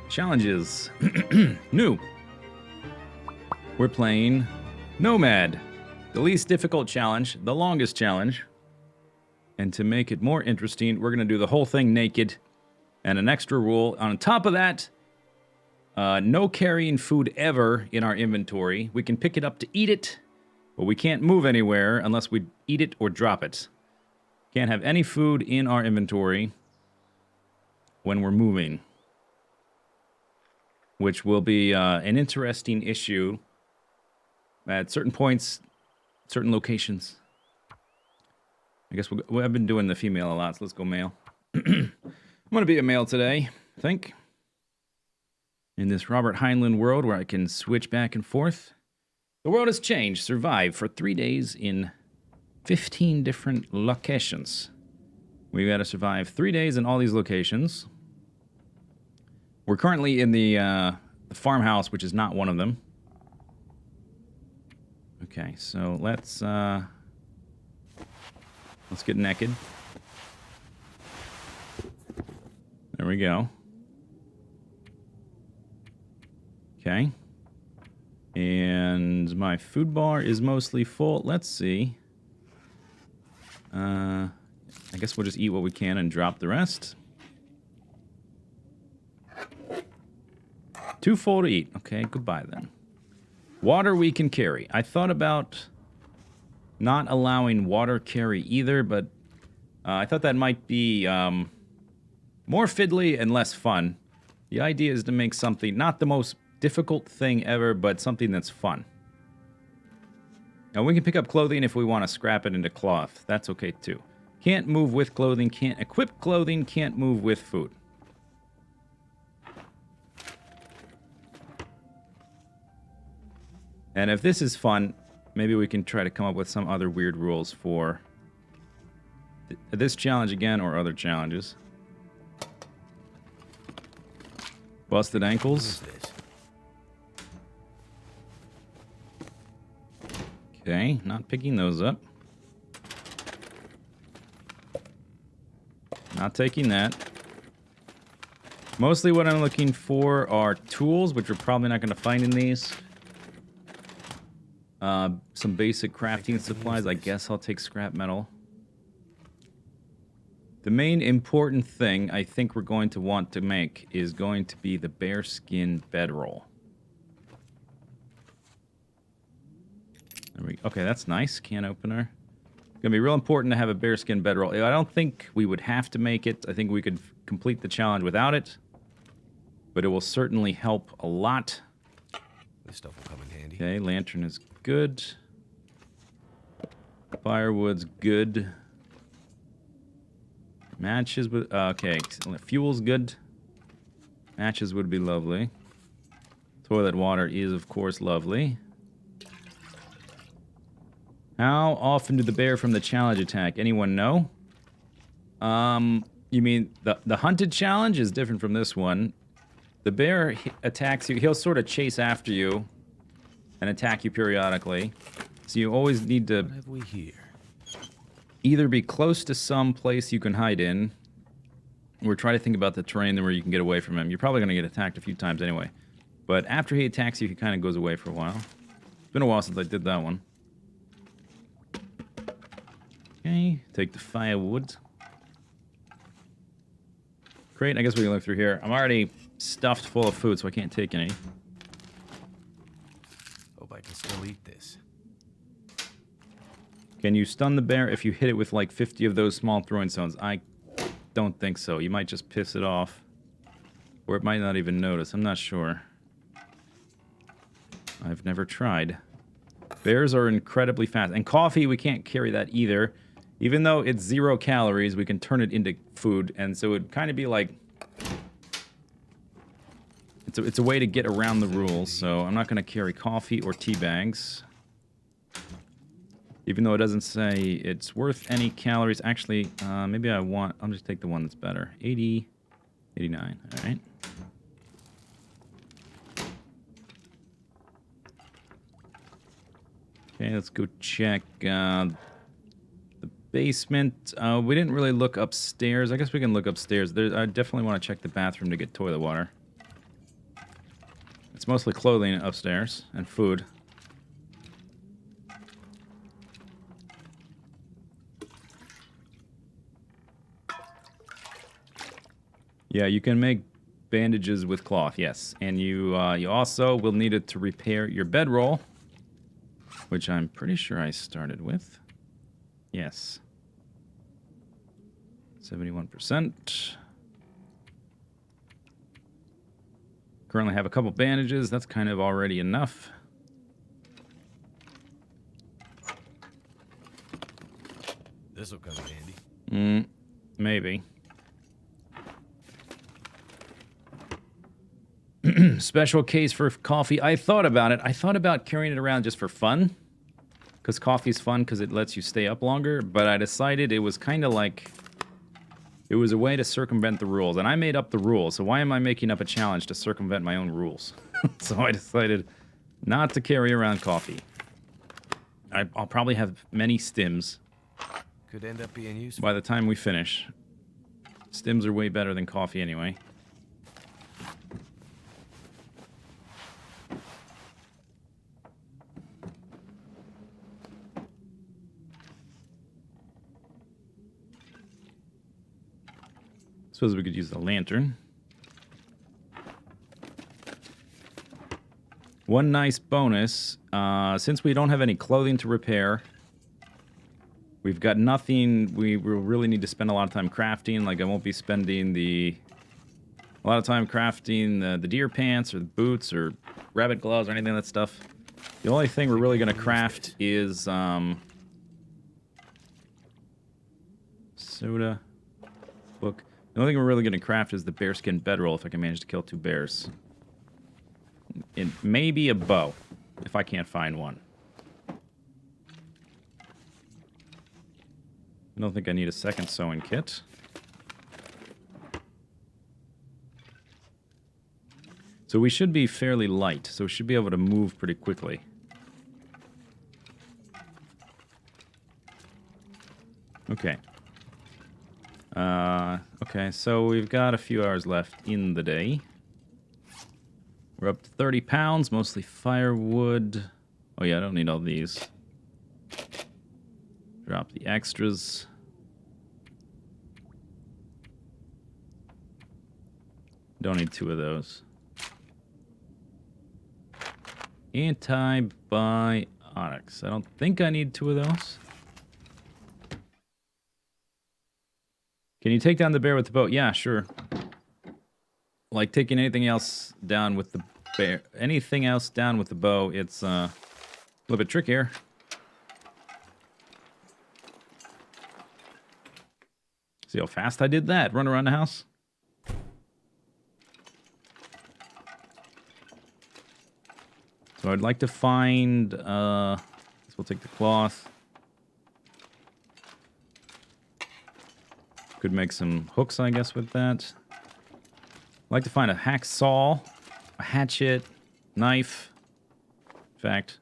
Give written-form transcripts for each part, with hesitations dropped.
Challenges. New. We're playing Nomad. The least difficult challenge, the longest challenge. And to make it more interesting, we're going to do the whole thing naked. And an extra rule. On top of that, no carrying food ever in our inventory. We can pick it up to eat it, but we can't move anywhere unless we eat it or drop it. Can't have any food in our inventory when we're moving, which will be an interesting issue at certain points, certain locations. I guess I've been doing the female a lot, so let's go male. I'm going to be a male today, I think. In this Robert Heinlein world where I can switch back and forth. The world has changed. Survive for 3 days in 15 different locations. We've got to survive 3 days in all these locations. We're currently in the farmhouse, which is not one of them. Okay, so let's get naked. There we go. Okay. And my food bar is mostly full. Let's see. I guess we'll just eat what we can and drop the rest. Too full to eat. Okay, goodbye then. Water we can carry. I thought about not allowing water carry either, but I thought that might be more fiddly and less fun. The idea is to make something, not the most difficult thing ever, but something that's fun. Now we can pick up clothing if we want to scrap it into cloth. That's okay too. Can't move with clothing, can't equip clothing, can't move with food. And if this is fun, maybe we can try to come up with some other weird rules for this challenge again or other challenges. Busted ankles. Okay, not picking those up. Not taking that. Mostly what I'm looking for are tools, which we're probably not going to find in these. Some basic crafting supplies. I guess I'll take scrap metal. The main important thing I think we're going to want to make is going to be the bearskin bedroll. There we go. Okay, that's nice. Can opener. It's going to be real important to have a bearskin bedroll. I don't think we would have to make it. I think we could complete the challenge without it. But it will certainly help a lot. This stuff will come in handy. Okay, lantern is good. Firewood's good. Matches would... okay, fuel's good. Matches would be lovely. Toilet water is, of course, lovely. How often do the bear from the challenge attack? Anyone know? You mean the hunted challenge is different from this one. The bear attacks you. He'll sort of chase after you and attack you periodically. So you always need to What have we here? either be close to some place you can hide in, or try to think about the terrain where you can get away from him. You're probably going to get attacked a few times anyway. But after he attacks you, he kind of goes away for a while. It's been a while since I did that one. Okay, take the firewood. Great, I guess we can look through here. I'm already stuffed full of food, so I can't take any. Hope I can still eat this. Can you stun the bear if you hit it with like 50 of those small throwing stones? I don't think so. You might just piss it off. Or it might not even notice. I'm not sure. I've never tried. Bears are incredibly fast. And coffee, we can't carry that either. Even though it's 0 calories, we can turn it into food. And so it'd kind of be like... It's a way to get around the rules. So I'm not going to carry coffee or tea bags. Even though it doesn't say it's worth any calories. Actually, maybe I'll just take the one that's better. 80, 89, all right. Okay, let's go check the basement. We didn't really look upstairs. I guess we can look upstairs. I definitely want to check the bathroom to get toilet water. mostly clothing upstairs and food. Yeah, you can make bandages with cloth, yes. And you also will need it to repair your bedroll, which I'm pretty sure I started with. Yes. 71%. Currently have a couple bandages. That's kind of already enough. This will come in handy. Maybe. Special case for coffee. I thought about it. I thought about carrying it around just for fun. Because coffee's fun because it lets you stay up longer. But I decided it was kind of like... It was a way to circumvent the rules. And I made up the rules. So why am I making up a challenge to circumvent my own rules? So I decided not to carry around coffee. I'll probably have many stims. Could end up being useful. By the time we finish. Stims are way better than coffee anyway. Suppose we could use the lantern. One nice bonus, since we don't have any clothing to repair, we've got nothing, we will really need to spend a lot of time crafting. Like, I won't be spending a lot of time crafting the deer pants or the boots or rabbit gloves or anything of that stuff. The only thing we're really going to craft is soda, book. The only thing we're really going to craft is the bearskin bedroll if I can manage to kill 2 bears. And maybe a bow, if I can't find one. I don't think I need a second sewing kit. So we should be fairly light, so we should be able to move pretty quickly. Okay. Okay, so we've got a few hours left in the day. We're up to 30 pounds, mostly firewood. Oh yeah, I don't need all these. Drop the extras. Don't need 2 of those. Antibiotics. I don't think I need 2 of those. Can you take down the bear with the bow? Yeah, sure. Like taking anything else down with the bear. Anything else down with the bow, it's a little bit trickier. See how fast I did that? Run around the house. So I'd like to find, we'll take the cloth. Could make some hooks, I guess, with that. I'd like to find a hacksaw, a hatchet, knife. In fact,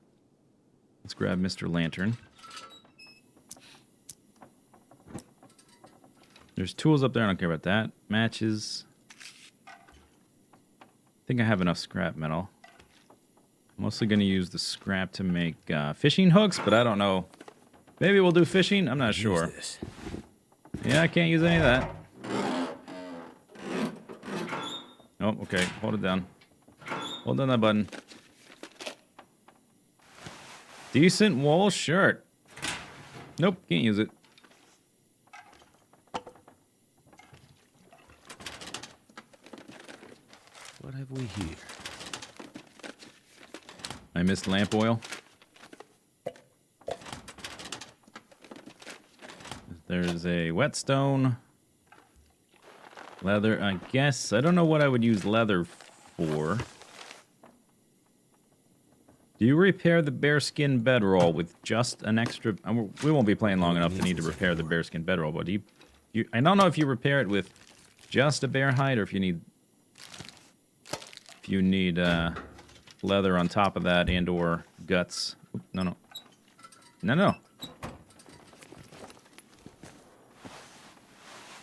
let's grab Mr. Lantern. There's tools up there, I don't care about that. Matches. I think I have enough scrap metal. I'm mostly going to use the scrap to make fishing hooks, but I don't know. Maybe we'll do fishing? I'm not sure. Yeah, I can't use any of that. Oh, okay. Hold it down. Hold down that button. Decent wool shirt. Nope, can't use it. What have we here? I missed lamp oil. There's a whetstone. Leather, I guess. I don't know what I would use leather for. Do you repair the bearskin bedroll with just an extra... we won't be playing long enough to need to repair the bearskin bedroll, but I don't know if you repair it with just a bear hide or if you need leather on top of that and or guts. No.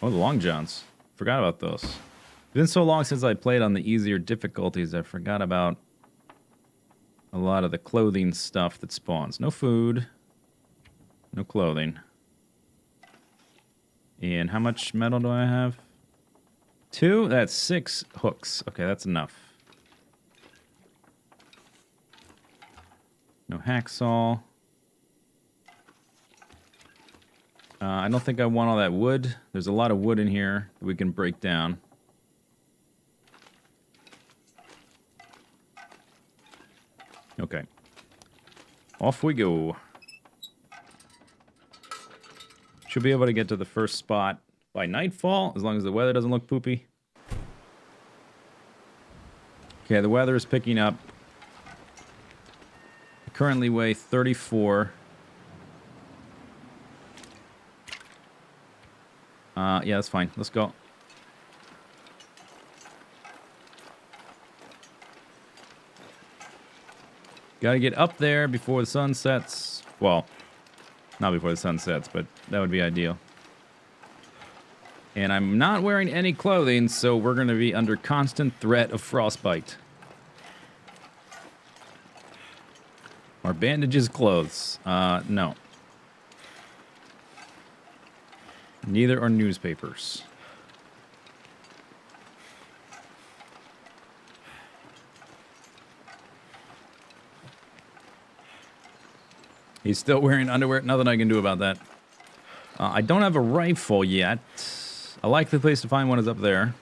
Oh, the long johns. Forgot about those. It's been so long since I played on the easier difficulties, I forgot about a lot of the clothing stuff that spawns. No food. No clothing. And how much metal do I have? 2? That's 6 hooks. Okay, that's enough. No hacksaw. I don't think I want all that wood. There's a lot of wood in here that we can break down. Okay. Off we go. Should be able to get to the first spot by nightfall, as long as the weather doesn't look poopy. Okay, the weather is picking up. I currently weigh 34. Yeah, that's fine. Let's go. Gotta get up there before the sun sets. Well, not before the sun sets, but that would be ideal. And I'm not wearing any clothing, so we're going to be under constant threat of frostbite. Are bandages clothes? No. Neither are newspapers. He's still wearing underwear. Nothing I can do about that. I don't have a rifle yet. A likely place to find one is up there.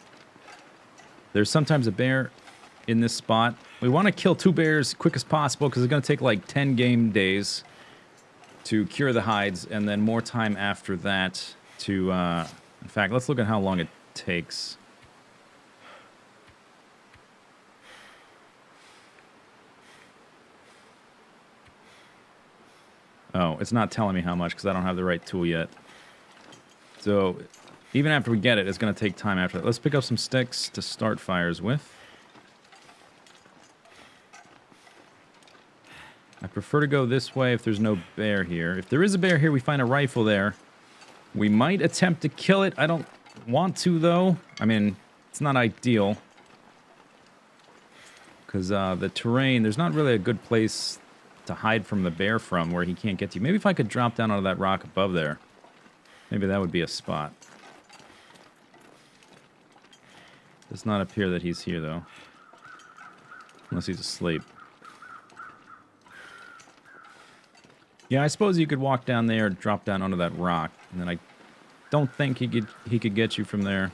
There's sometimes a bear in this spot. We want to kill 2 bears quick as possible because it's going to take like 10 game days to cure the hides, and then more time after that to... in fact, let's look at how long it takes. Oh, it's not telling me how much because I don't have the right tool yet. So, even after we get it, it's going to take time after that. Let's pick up some sticks to start fires with. I prefer to go this way if there's no bear here. If there is a bear here, we find a rifle there. We might attempt to kill it. I don't want to, though. I mean, it's not ideal. Because the terrain, there's not really a good place to hide from the bear from where he can't get to you. Maybe if I could drop down onto that rock above there. Maybe that would be a spot. Does not appear that he's here, though. Unless he's asleep. Yeah, I suppose you could walk down there, drop down onto that rock, and then I don't think he could get you from there.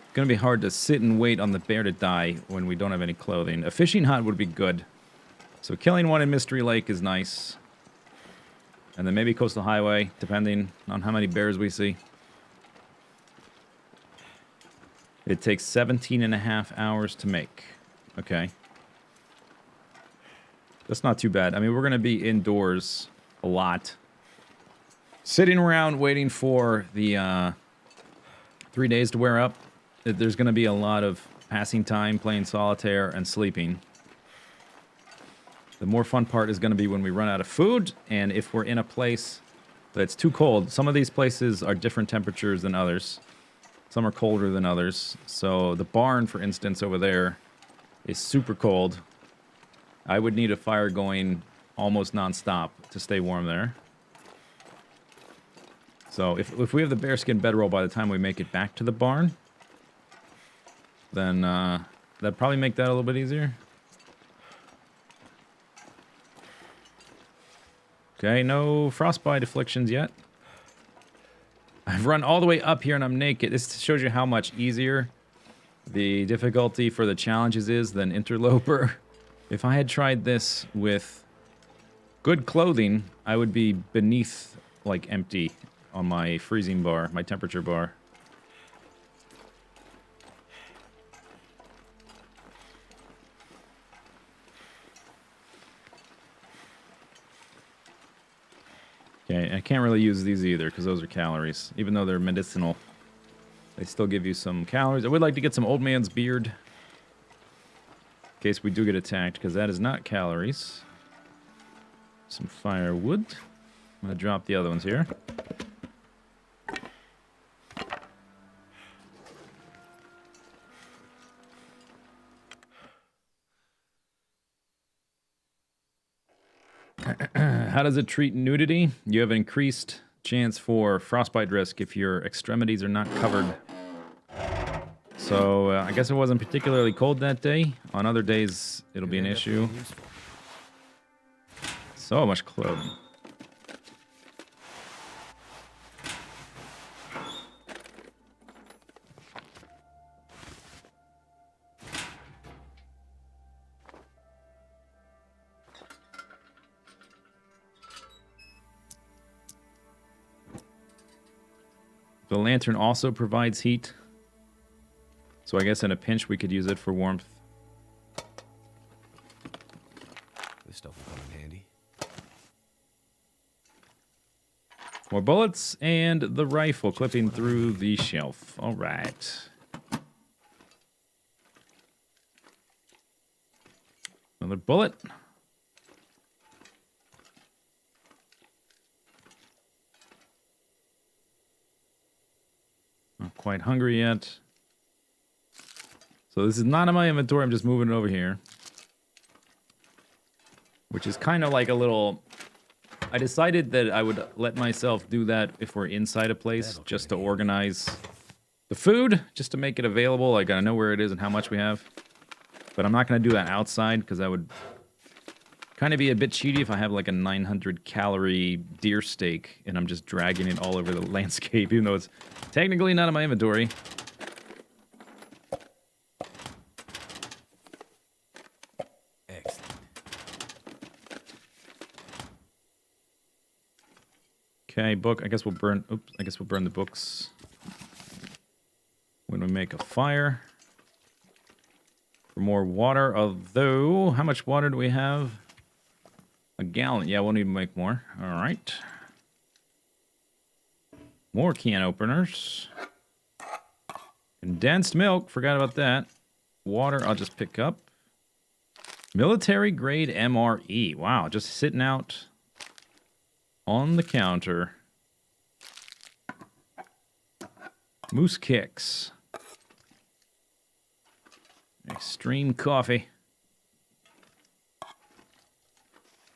It's gonna be hard to sit and wait on the bear to die when we don't have any clothing. A fishing hut would be good. So killing one in Mystery Lake is nice. And then maybe Coastal Highway, depending on how many bears we see. It takes 17.5 hours to make. Okay. That's not too bad. I mean, we're going to be indoors a lot. Sitting around waiting for the 3 days to wear up. There's going to be a lot of passing time, playing solitaire, and sleeping. The more fun part is going to be when we run out of food, and if we're in a place that's too cold. Some of these places are different temperatures than others. Some are colder than others. So the barn, for instance, over there is super cold. I would need a fire going almost non-stop to stay warm there. So if we have the bearskin bedroll by the time we make it back to the barn, then that'd probably make that a little bit easier. Okay, no frostbite afflictions yet. I've run all the way up here and I'm naked. This shows you how much easier the difficulty for the challenges is than Interloper. If I had tried this with good clothing, I would be beneath, like, empty on my freezing bar, my temperature bar. Okay, I can't really use these either because those are calories. Even though they're medicinal, they still give you some calories. I would like to get some old man's beard in case we do get attacked, because that is not calories. Some firewood. I'm going to drop the other ones here. How does it treat nudity? You have increased chance for frostbite risk if your extremities are not covered. So I guess it wasn't particularly cold that day. On other days, it'll be an issue. So much clothing. The lantern also provides heat. So I guess in a pinch we could use it for warmth. This stuff will come in handy. More bullets and the rifle clipping through the shelf. All right. Another bullet. Not quite hungry yet. So this is not in my inventory. I'm just moving it over here. Which is kind of like a little... I decided that I would let myself do that if we're inside a place, just to organize the food, just to make it available. Like, I know where it is and how much we have. But I'm not going to do that outside, because that would kind of be a bit cheaty if I have like a 900-calorie deer steak, and I'm just dragging it all over the landscape, even though it's technically not in my inventory. Okay, book. I guess we'll burn. Oops. I guess we'll burn the books when we make a fire. For more water, although how much water do we have? A gallon. Yeah, we'll need to make more. All right. More can openers. Condensed milk. Forgot about that. Water. I'll just pick up. Military grade MRE. Wow, just sitting out on the counter. Moose kicks. Extreme coffee.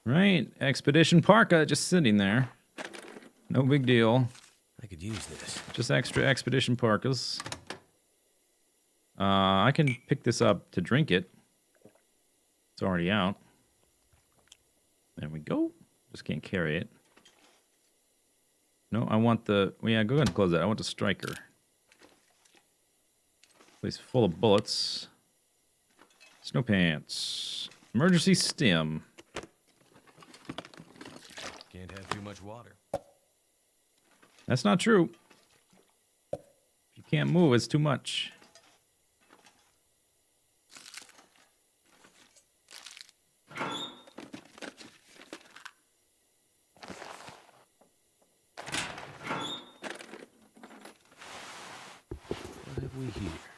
Right. Expedition parka just sitting there. No big deal. I could use this. Just extra expedition parkas. I can pick this up to drink it. It's already out. There we go. Just can't carry it. No, I want the... Well, yeah, go ahead and close that. I want the striker. Place full of bullets. Snow pants. Emergency stim. Can't have too much water. That's not true. If you can't move, it's too much.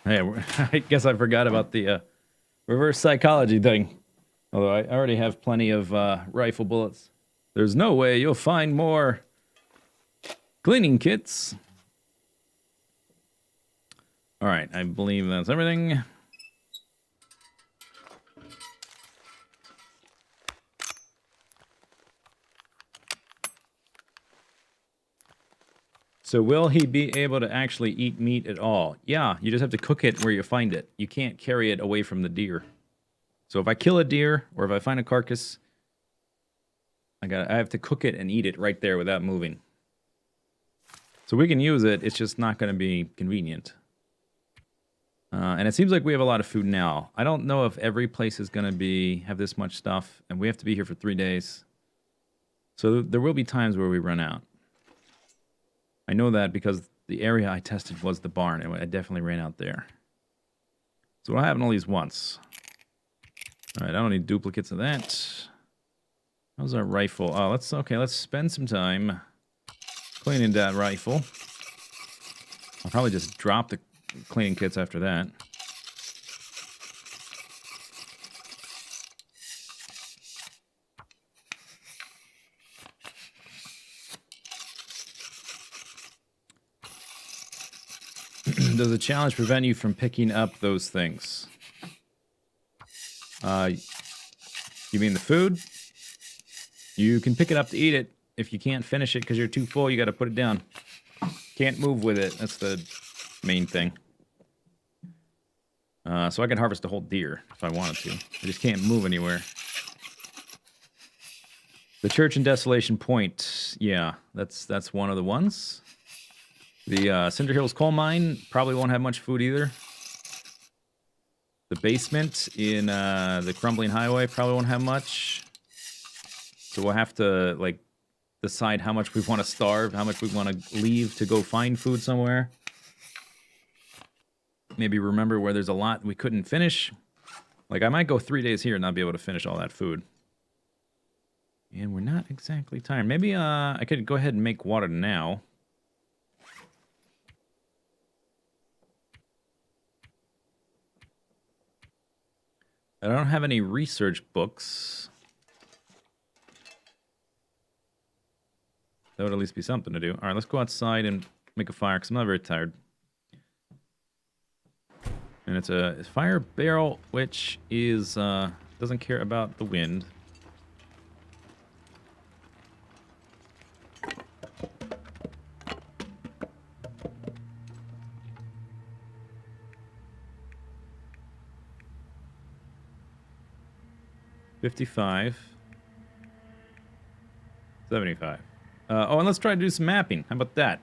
Hey, I guess I forgot about the reverse psychology thing. Although I already have plenty of rifle bullets. There's no way you'll find more cleaning kits. All right, I believe that's everything. So will he be able to actually eat meat at all? Yeah, you just have to cook it where you find it. You can't carry it away from the deer. So if I kill a deer, or if I find a carcass, I have to cook it and eat it right there without moving. So we can use it, it's just not going to be convenient. And it seems like we have a lot of food now. I don't know if every place is going to have this much stuff, and we have to be here for 3 days. So there will be times where we run out. I know that because the area I tested was the barn, and I definitely ran out there. So we'll have all these once. All right, I don't need duplicates of that. How's our rifle? Oh, let's spend some time cleaning that rifle. I'll probably just drop the cleaning kits after that. Does the challenge prevent you from picking up those things? You mean the food? You can pick it up to eat it. If you can't finish it because you're too full, you got to put it down. Can't move with it. That's the main thing. So I can harvest a whole deer if I wanted to. I just can't move anywhere. The Church and Desolation Point. Yeah, that's one of the ones. The Cinder Hills Coal Mine probably won't have much food either. The basement in the Crumbling Highway probably won't have much. So we'll have to, like, decide how much we want to starve, how much we want to leave to go find food somewhere. Maybe remember where there's a lot we couldn't finish. Like, I might go 3 days here and not be able to finish all that food. And we're not exactly tired. Maybe I could go ahead and make water now. I don't have any research books. That would at least be something to do. All right, let's go outside and make a fire because I'm not very tired. And it's a fire barrel, which is doesn't care about the wind. $55. $75. Oh, and let's try to do some mapping. How about that?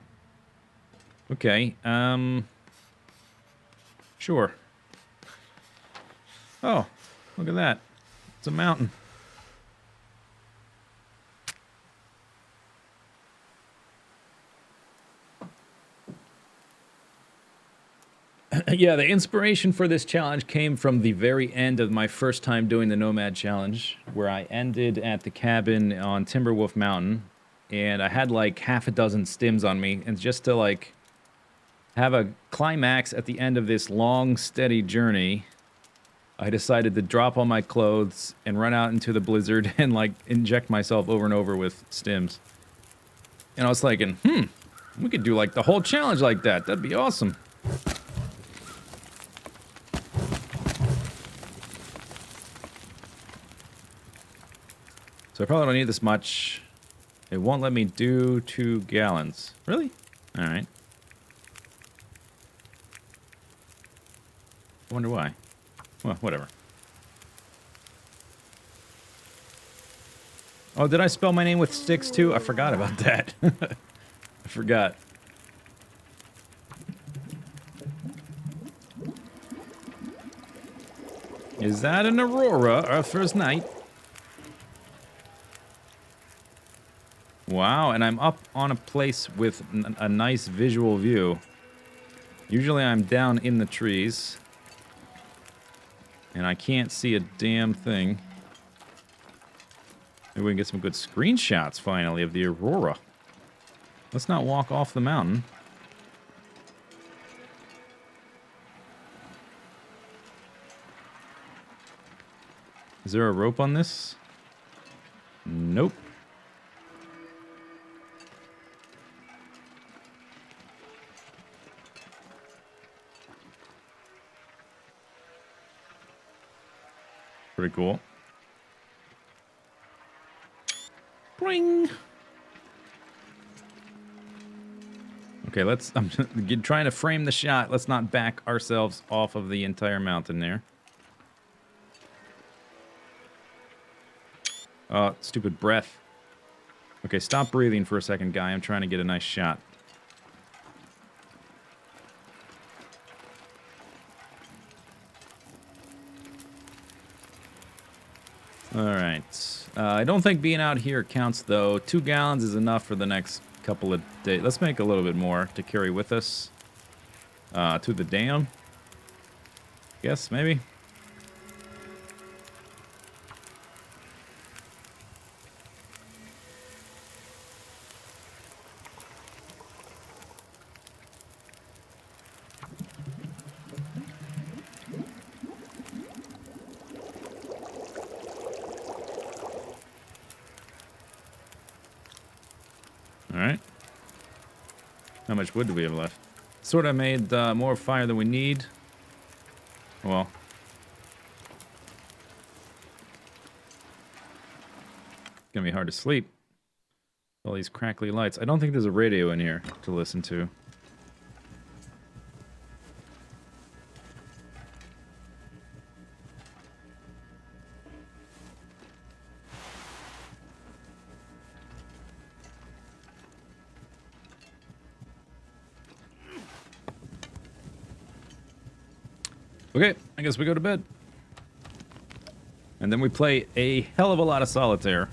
Okay. Sure. Oh, look at that. It's a mountain. Yeah, the inspiration for this challenge came from the very end of my first time doing the Nomad challenge, where I ended at the cabin on Timberwolf Mountain, and I had like half a dozen stims on me, and just to like have a climax at the end of this long, steady journey, I decided to drop all my clothes and run out into the blizzard and like inject myself over and over with stims. And I was thinking, we could do like the whole challenge like that. That'd be awesome. So I probably don't need this much. It won't let me do 2 gallons. Really? All right. I wonder why. Well, whatever. Oh, did I spell my name with sticks too? I forgot about that. I forgot. Is that an Aurora, our first night? Wow, and I'm up on a place with a nice visual view. Usually I'm down in the trees. And I can't see a damn thing. Maybe we can get some good screenshots, finally, of the Aurora. Let's not walk off the mountain. Is there a rope on this? Nope. Pretty cool. Boing. Okay, let's... I'm trying to frame the shot. Let's not back ourselves off of the entire mountain there. Oh, stupid breath. Okay, stop breathing for a second, guy. I'm trying to get a nice shot. Alright. I don't think being out here counts, though. 2 gallons is enough for the next couple of days. Let's make a little bit more to carry with us. To the dam. Guess, maybe? Alright. How much wood do we have left? Sort of made more fire than we need. Well. gonna be hard to sleep. All these crackly lights. I don't think there's a radio in here to listen to. Okay, I guess we go to bed. And then we play a hell of a lot of solitaire.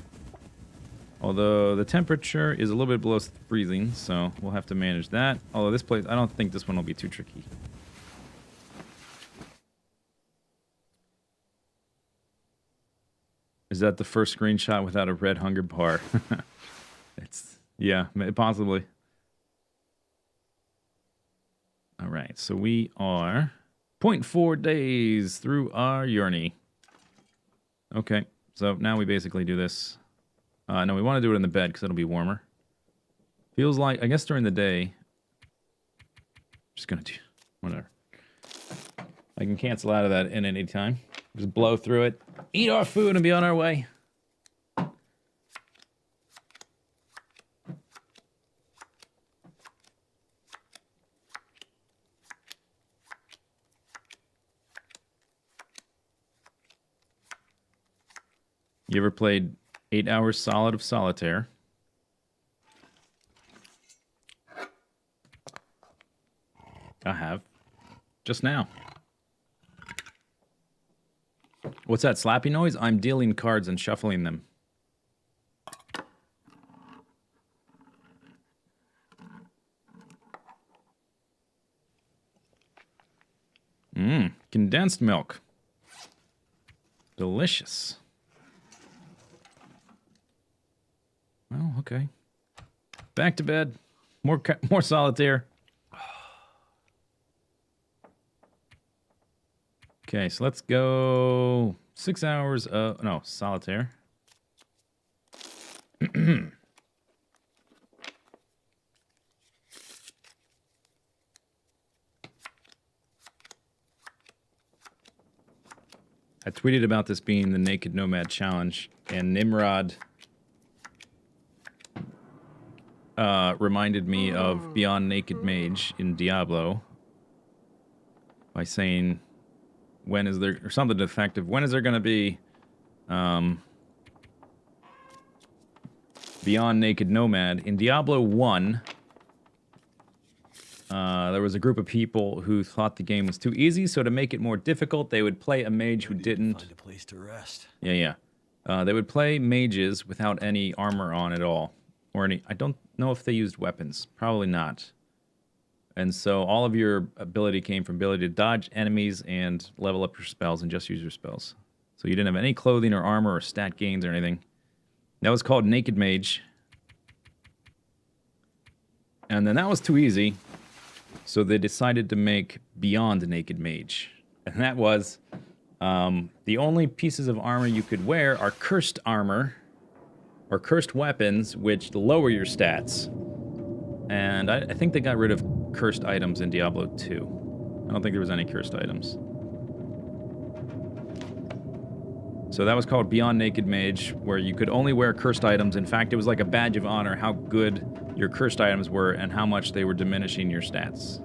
Although the temperature is a little bit below freezing, so we'll have to manage that. Although this place, I don't think this one will be too tricky. Is that the first screenshot without a red hunger bar? Yeah, possibly. All right, so we are 0.4 days through our journey. Okay, so now we basically do this. No, we want to do it in the bed because it'll be warmer. Feels like, I guess during the day, just gonna do whatever. I can cancel out of that in any time. Just blow through it, eat our food, and be on our way. You ever played 8 hours solid of solitaire? I have. Just now. What's that slappy noise? I'm dealing cards and shuffling them. Condensed milk. Delicious. Oh, okay. Back to bed. More solitaire. Okay, so let's go 6 hours of... No, solitaire. I tweeted about this being the Naked Nomad Challenge, and Nimrod reminded me of Beyond Naked Mage in Diablo by saying, when is there, or something to the effect of, when is there going to be Beyond Naked Nomad? In Diablo 1, there was a group of people who thought the game was too easy, so to make it more difficult, they would play a mage who didn't... Find a place to rest. Yeah. They would play mages without any armor on at all. Or any... I don't know if they used weapons. Probably not. And so all of your ability came from ability to dodge enemies and level up your spells and just use your spells. So you didn't have any clothing or armor or stat gains or anything. That was called Naked Mage. And then that was too easy. So they decided to make Beyond Naked Mage. And that was, the only pieces of armor you could wear are cursed armor, or cursed weapons, which lower your stats. And I think they got rid of cursed items in Diablo 2. I don't think there was any cursed items. So that was called Beyond Naked Mage, where you could only wear cursed items. In fact, it was like a badge of honor how good your cursed items were and how much they were diminishing your stats.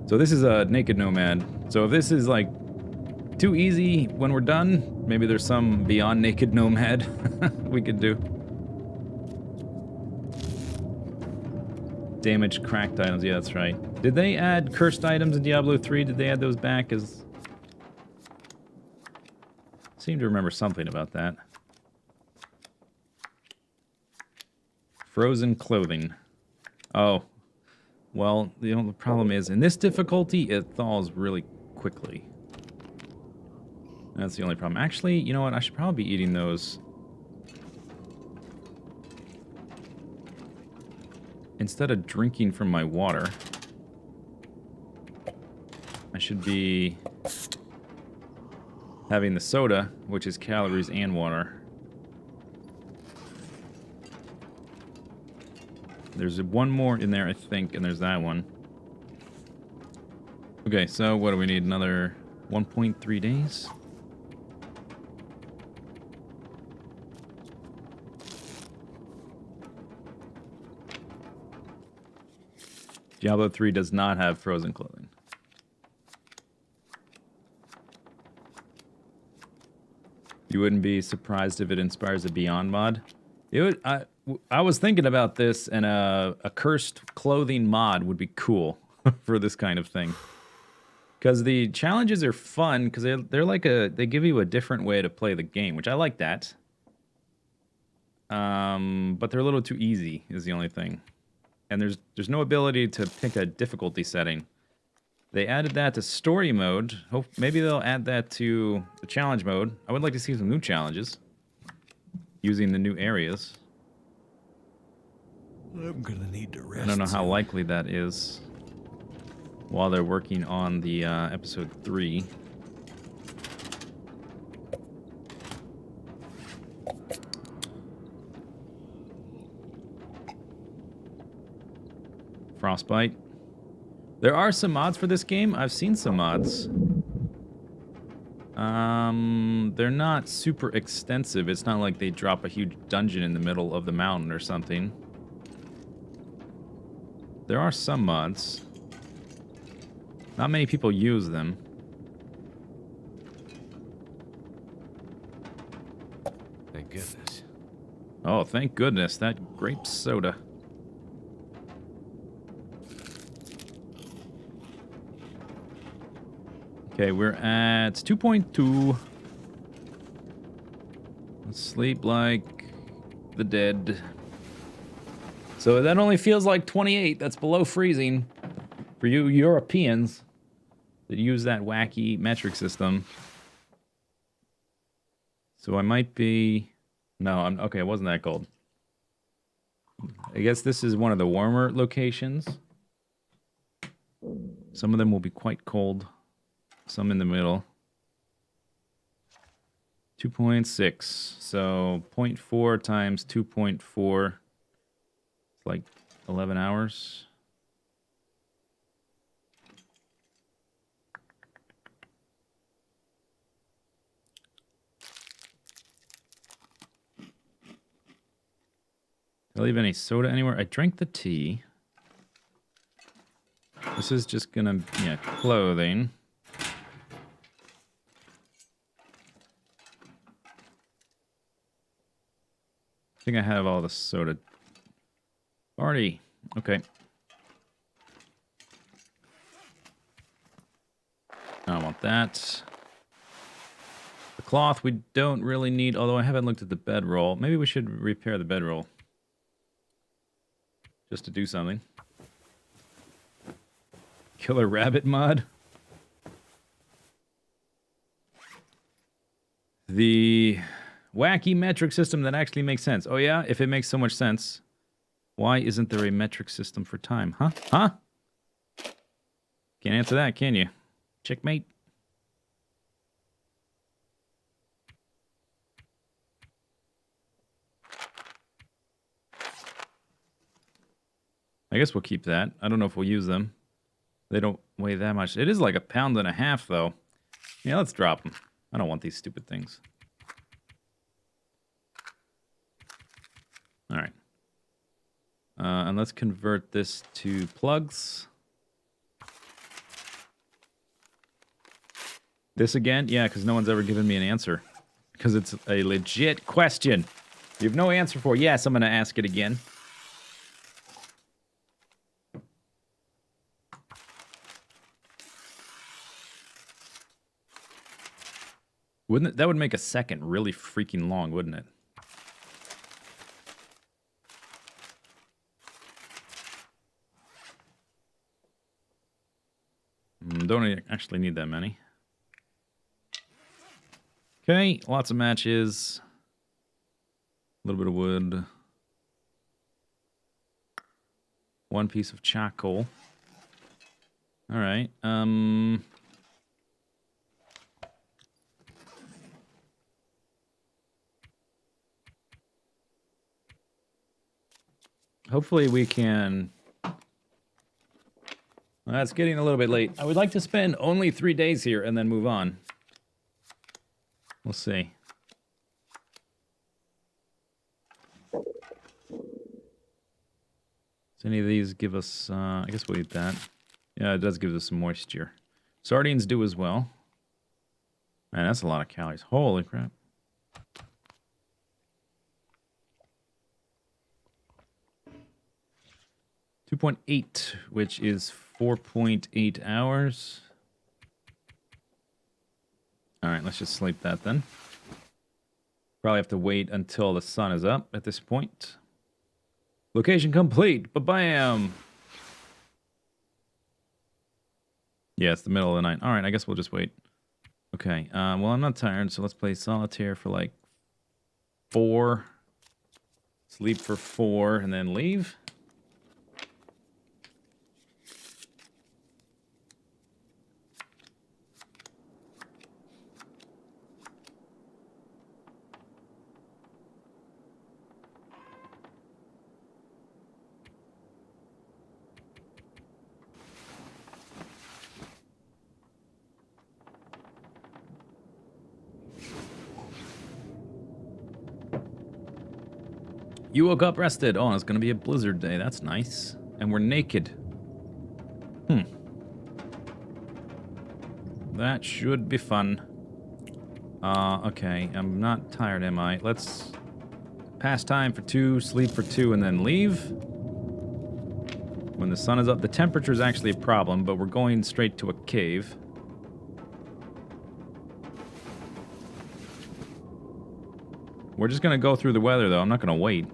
So this is a Naked Nomad. So if this is like too easy when we're done, maybe there's some Beyond Naked Nomad we could do. Damage cracked items, yeah, that's right. Did they add cursed items in Diablo 3? Did they add those back as... Seem to remember something about that. Frozen clothing. Oh. Well, the only problem is, in this difficulty, it thaws really quickly. That's the only problem. Actually, you know what? I should probably be eating those. Instead of drinking from my water, I should be having the soda, which is calories and water. There's one more in there, I think, and there's that one. Okay, so what do we need? Another 1.3 days? Diablo 3 does not have frozen clothing. You wouldn't be surprised if it inspires a Beyond mod. It would, I was thinking about this, and a cursed clothing mod would be cool for this kind of thing. Because the challenges are fun, because they're like they give you a different way to play the game, which I like that. But they're a little too easy, is the only thing. And there's no ability to pick a difficulty setting. They added that to story mode. Hope maybe they'll add that to the challenge mode. I would like to see some new challenges using the new areas. I'm gonna need to rest. I don't know how soon. likely that is while they're working on the episode 3. Frostbite. There are some mods for this game. I've seen some mods. They're not super extensive. It's not like they drop a huge dungeon in the middle of the mountain or something. There are some mods. Not many people use them. Thank goodness. Oh, thank goodness. That grape soda. Okay, we're at 2.2. Let's sleep like the dead. So that only feels like 28. That's below freezing for you Europeans that use that wacky metric system. So I might be... No, okay, it wasn't that cold. I guess this is one of the warmer locations. Some of them will be quite cold. Some in the middle. 2.6. So 0.4 times 2.4. It's like 11 hours. Did I leave any soda anywhere? I drank the tea. This is just gonna, yeah, clothing. I think I have all the soda. Party. Okay. I don't want that. The cloth we don't really need, although I haven't looked at the bedroll. Maybe we should repair the bedroll. Just to do something. Killer rabbit mod. The wacky metric system that actually makes sense. Oh yeah, if it makes so much sense, why isn't there a metric system for time? Huh? Huh? Can't answer that, can you? Checkmate. I guess we'll keep that. I don't know if we'll use them. They don't weigh that much. It is like 1.5 pounds, though. Yeah, let's drop them. I don't want these stupid things. All right. And let's convert this to plugs. This again? Yeah, because no one's ever given me an answer. Because it's a legit question. You have no answer for. Yes, I'm going to ask it again. Wouldn't it, that would make a second really freaking long, wouldn't it? Don't actually need that many. Okay, lots of matches. A little bit of wood. One piece of charcoal. All right. Hopefully we can... Well, it's getting a little bit late. I would like to spend only 3 days here and then move on. We'll see. Does any of these give us... I guess we'll eat that. Yeah, it does give us some moisture. Sardines do as well. Man, that's a lot of calories. Holy crap. .8, which is 4.8 hours. All right, let's just sleep that then. Probably have to wait until the sun is up at this point. Location complete. Ba-bam! Yeah, it's the middle of the night. All right, I guess we'll just wait. Okay, well, I'm not tired, so let's play solitaire for like 4. Sleep for 4, and then leave. You woke up rested. Oh, it's going to be a blizzard day. That's nice. And we're naked. That should be fun. Okay. I'm not tired, am I? Let's pass time for 2, sleep for 2, and then leave. When the sun is up. The temperature is actually a problem, but we're going straight to a cave. We're just going to go through the weather, though. I'm not going to wait.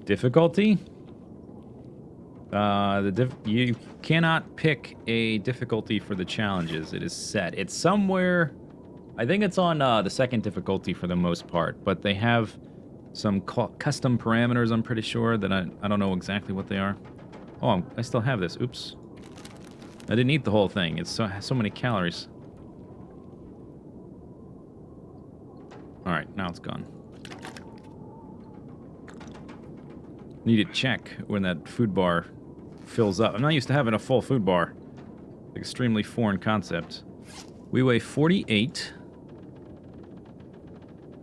Difficulty? You cannot pick a difficulty for the challenges. It is set. It's somewhere... I think it's on the second difficulty for the most part, but they have some custom parameters, I'm pretty sure, that I don't know exactly what they are. Oh, I still have this. Oops. I didn't eat the whole thing. It's so many calories. Alright, now it's gone. Need to check when that food bar fills up. I'm not used to having a full food bar. Extremely foreign concept. We weigh 48.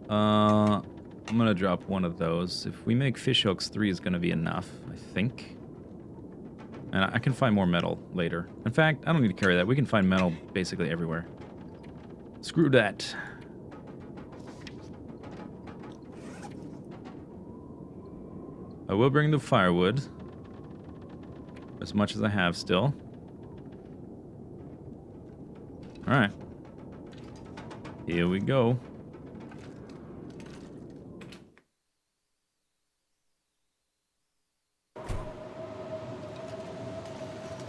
I'm gonna drop one of those. If we make fish hooks, 3 is gonna be enough, I think. And I can find more metal later. In fact, I don't need to carry that. We can find metal basically everywhere. Screw that. I will bring the firewood. As much as I have still. Alright. Here we go.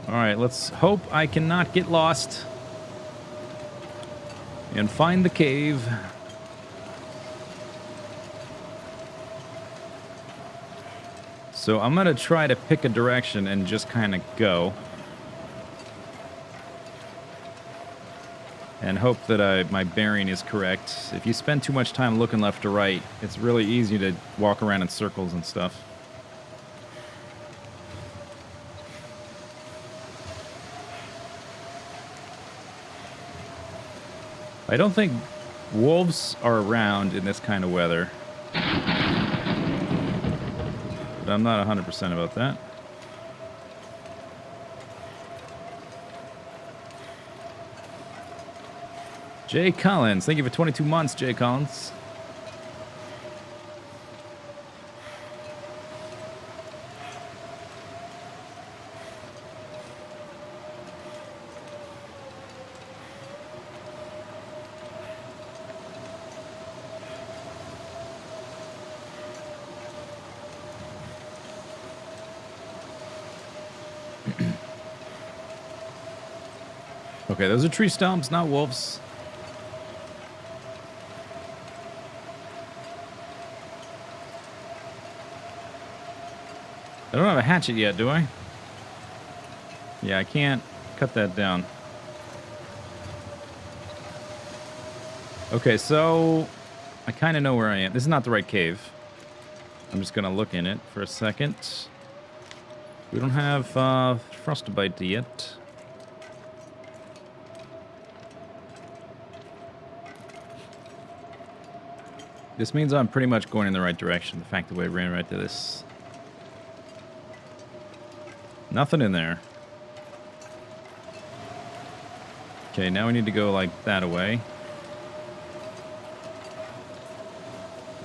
Alright, let's hope I cannot get lost. And find the cave. So I'm going to try to pick a direction and just kind of go. And hope that my bearing is correct. If you spend too much time looking left or right, it's really easy to walk around in circles and stuff. I don't think wolves are around in this kind of weather. But I'm not 100% about that. Jay Collins. Thank you for 22 months, Jay Collins. Okay, those are tree stumps, not wolves. I don't have a hatchet yet, do I? Yeah, I can't cut that down. Okay, so I kind of know where I am. This is not the right cave. I'm just going to look in it for a second. We don't have frostbite yet. This means I'm pretty much going in the right direction. The fact that we ran right to this. Nothing in there. Okay, now we need to go like that away.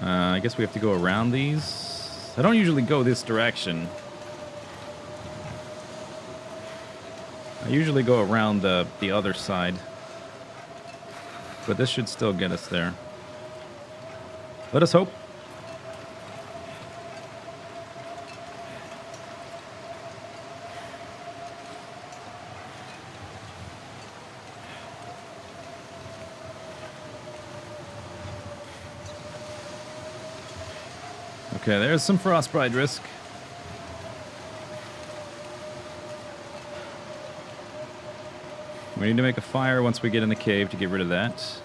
I guess we have to go around these. I don't usually go this direction. I usually go around the other side. But this should still get us there. Let us hope. Okay, there's some frostbite risk. We need to make a fire once we get in the cave to get rid of that.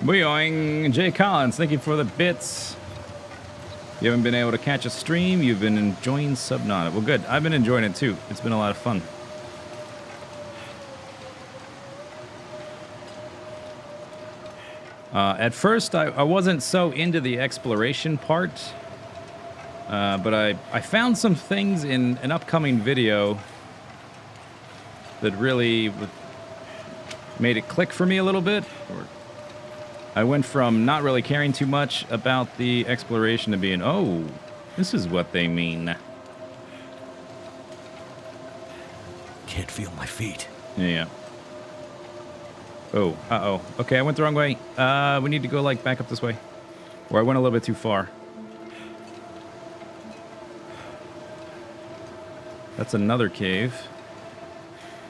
Boing! Jay Collins, thank you for the bits. You haven't been able to catch a stream. You've been enjoying Subnautica. Well, good. I've been enjoying it too. It's been a lot of fun. At first, I wasn't so into the exploration part, but I found some things in an upcoming video that really made it click for me a little bit. I went from not really caring too much about the exploration to being, oh, this is what they mean. Can't feel my feet. Yeah. Oh, uh-oh. Okay, I went the wrong way. We need to go, like, back up this way. Or I went a little bit too far. That's another cave.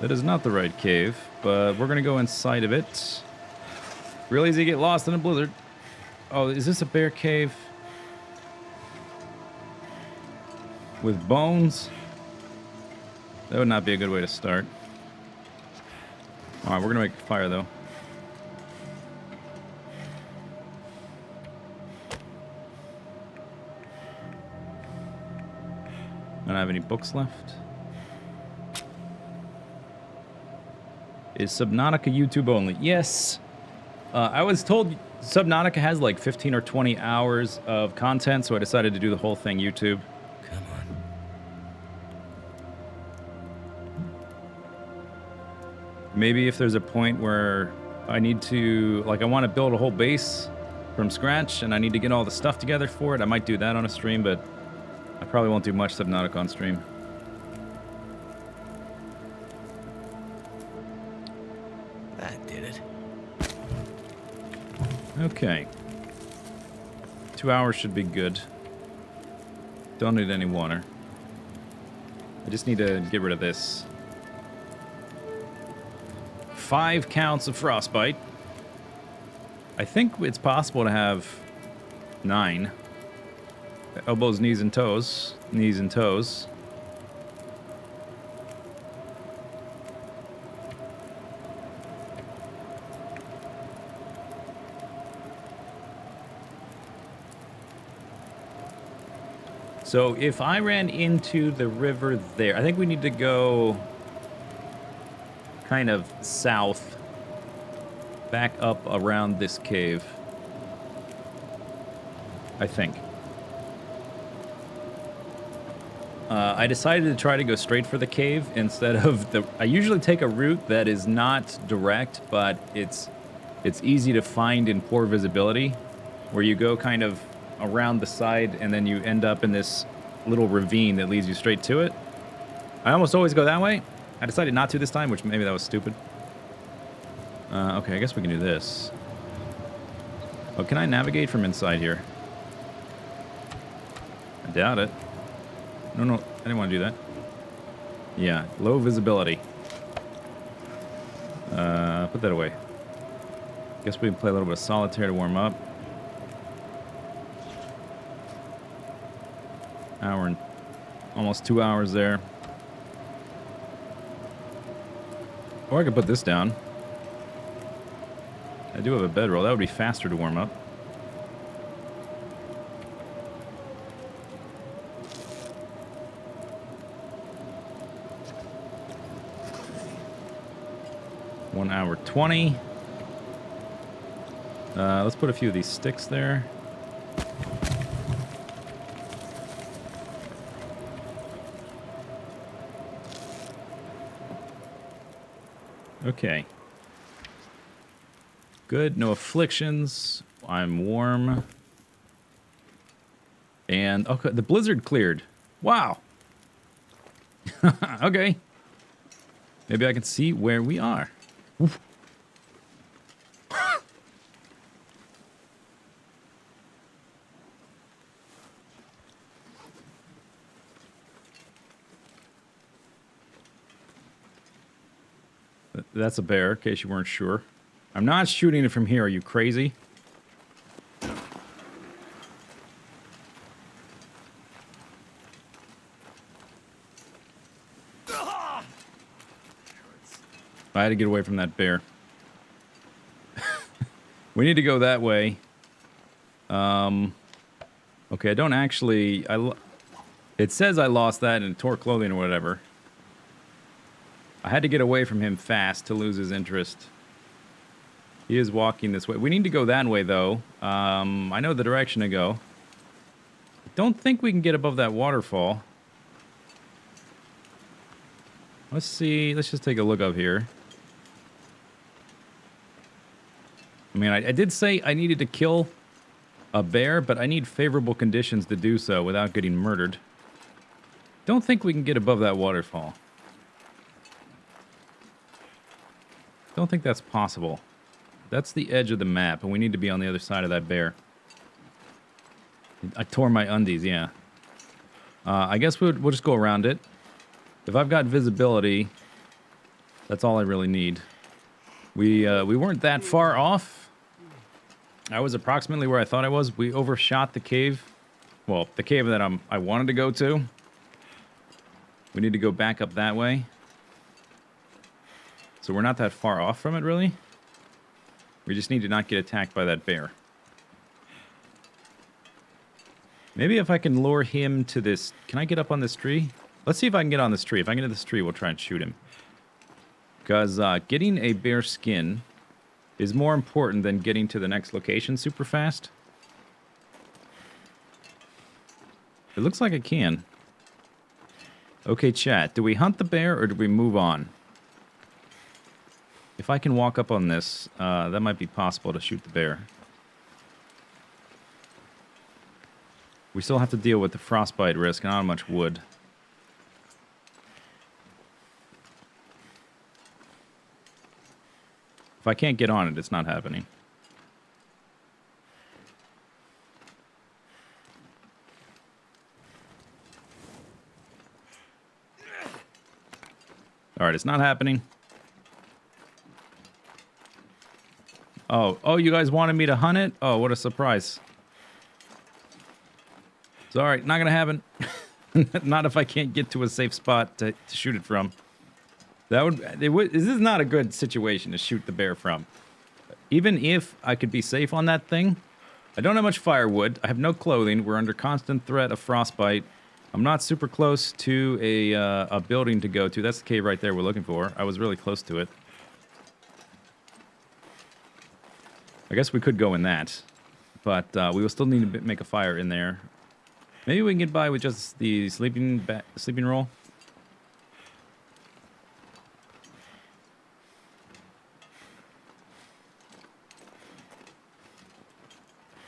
That is not the right cave, but we're going to go inside of it. Real easy to get lost in a blizzard. Oh, is this a bear cave? With bones? That would not be a good way to start. Alright, we're gonna make a fire though. I don't have any books left. Is Subnautica YouTube only? Yes! I was told Subnautica has like 15 or 20 hours of content, so I decided to do the whole thing YouTube. Come on. Maybe if there's a point where I need to, like, I want to build a whole base from scratch and I need to get all the stuff together for it, I might do that on a stream, but I probably won't do much Subnautica on stream. That did it. Okay. 2 hours should be good. Don't need any water. I just need to get rid of this. 5 counts of frostbite. I think it's possible to have 9. Elbows, knees, and toes. Knees and toes. So if I ran into the river there, I think we need to go kind of south, back up around this cave. I think. I decided to try to go straight for the cave instead of the... I usually take a route that is not direct, but it's easy to find in poor visibility, where you go kind of around the side and then you end up in this little ravine that leads you straight to it. I almost always go that way. I decided not to this time, which maybe that was stupid. Okay, I guess we can do this. Oh, can I navigate from inside here? I doubt it. No, I didn't want to do that. Yeah, low visibility. Put that away. Guess we can play a little bit of solitaire to warm up. Hour and almost 2 hours there. Or I could put this down. I do have a bedroll. That would be faster to warm up. One hour 20. Let's put a few of these sticks there. Okay. Good. No afflictions. I'm warm. And okay, the blizzard cleared. Wow. Okay. Maybe I can see where we are. Oof. That's a bear, in case you weren't sure. I'm not shooting it from here. Are you crazy? I had to get away from that bear. We need to go that way. Okay, I don't actually... It says I lost that and tore clothing or whatever. I had to get away from him fast to lose his interest. He is walking this way. We need to go that way, though. I know the direction to go. I don't think we can get above that waterfall. Let's see. Let's just take a look up here. I mean, I did say I needed to kill a bear, but I need favorable conditions to do so without getting murdered. Don't think we can get above that waterfall. Don't think that's possible. That's the edge of the map, and we need to be on the other side of that bear. I tore my undies, yeah. I guess we'll just go around it. If I've got visibility, that's all I really need. We weren't that far off. I was approximately where I thought I was. We overshot the cave. Well, the cave that I wanted to go to. We need to go back up that way. So we're not that far off from it, really. We just need to not get attacked by that bear. Maybe if I can lure him to this... Can I get up on this tree? Let's see if I can get on this tree. If I can get to this tree, we'll try and shoot him. Because getting a bear skin is more important than getting to the next location super fast. It looks like I can. Okay, chat. Do we hunt the bear or do we move on? If I can walk up on this, that might be possible to shoot the bear. We still have to deal with the frostbite risk and not much wood. If I can't get on it, it's not happening. Alright, it's not happening. Oh, you guys wanted me to hunt it? Oh, what a surprise. It's alright, not gonna happen. Not if I can't get to a safe spot to shoot it from. This is not a good situation to shoot the bear from. Even if I could be safe on that thing, I don't have much firewood. I have no clothing. We're under constant threat of frostbite. I'm not super close to a building to go to. That's the cave right there we're looking for. I was really close to it. I guess we could go in that, but we will still need to make a fire in there. Maybe we can get by with just the sleeping roll.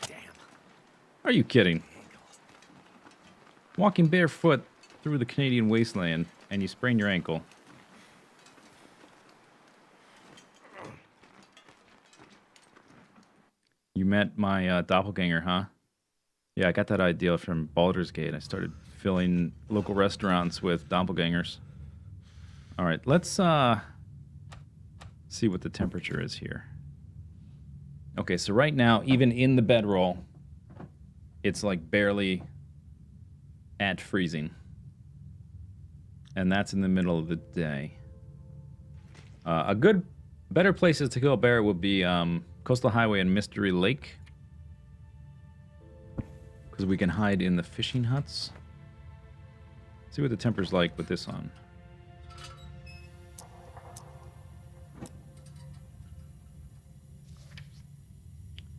Damn. Are you kidding? Walking barefoot through the Canadian wasteland and you sprain your ankle. You met my doppelganger, huh? Yeah, I got that idea from Baldur's Gate. I started filling local restaurants with doppelgangers. All right, let's see what the temperature is here. Okay, so right now, even in the bedroll, it's like barely at freezing. And that's in the middle of the day. Better places to kill a bear would be Coastal Highway and Mystery Lake. Because we can hide in the fishing huts. See what the temperature's like with this on.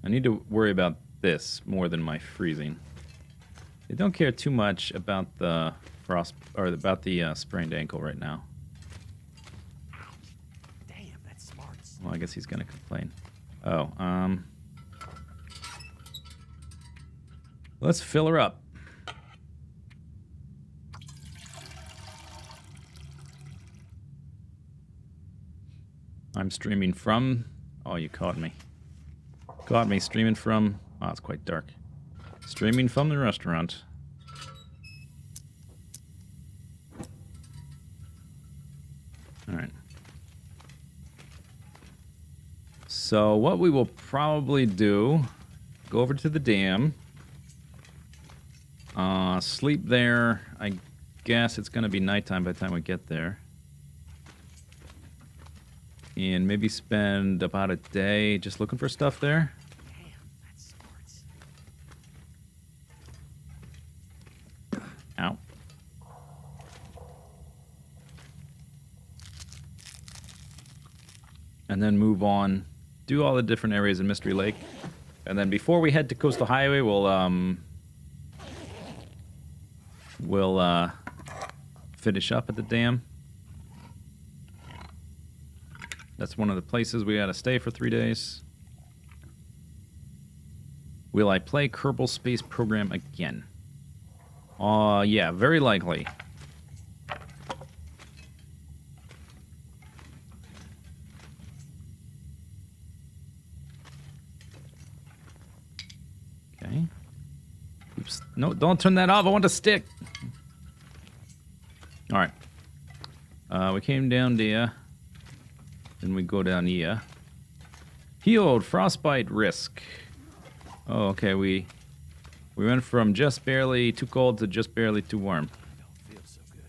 I need to worry about this more than my freezing. I don't care too much about the frost or about the sprained ankle right now. Damn, that's smart. Well, I guess he's gonna complain. Oh, let's fill her up. I'm streaming from... Oh, you caught me. Caught me streaming from... Oh, it's quite dark. Streaming from the restaurant. Alright. So what we will probably do... Go over to the dam. Sleep there. I guess it's going to be nighttime by the time we get there. And maybe spend about a day just looking for stuff there. Damn, that's smart. Ow. And then move on. Do all the different areas in Mystery Lake. And then before we head to Coastal Highway, we'll finish up at the dam. That's one of the places we gotta stay for 3 days. Will I play Kerbal Space Program again? Yeah, very likely. Okay. Oops. No, don't turn that off. I want to stick. All right. We came down there. Then we go down here. Healed, frostbite risk. Oh, okay, we went from just barely too cold to just barely too warm. Don't feel so good.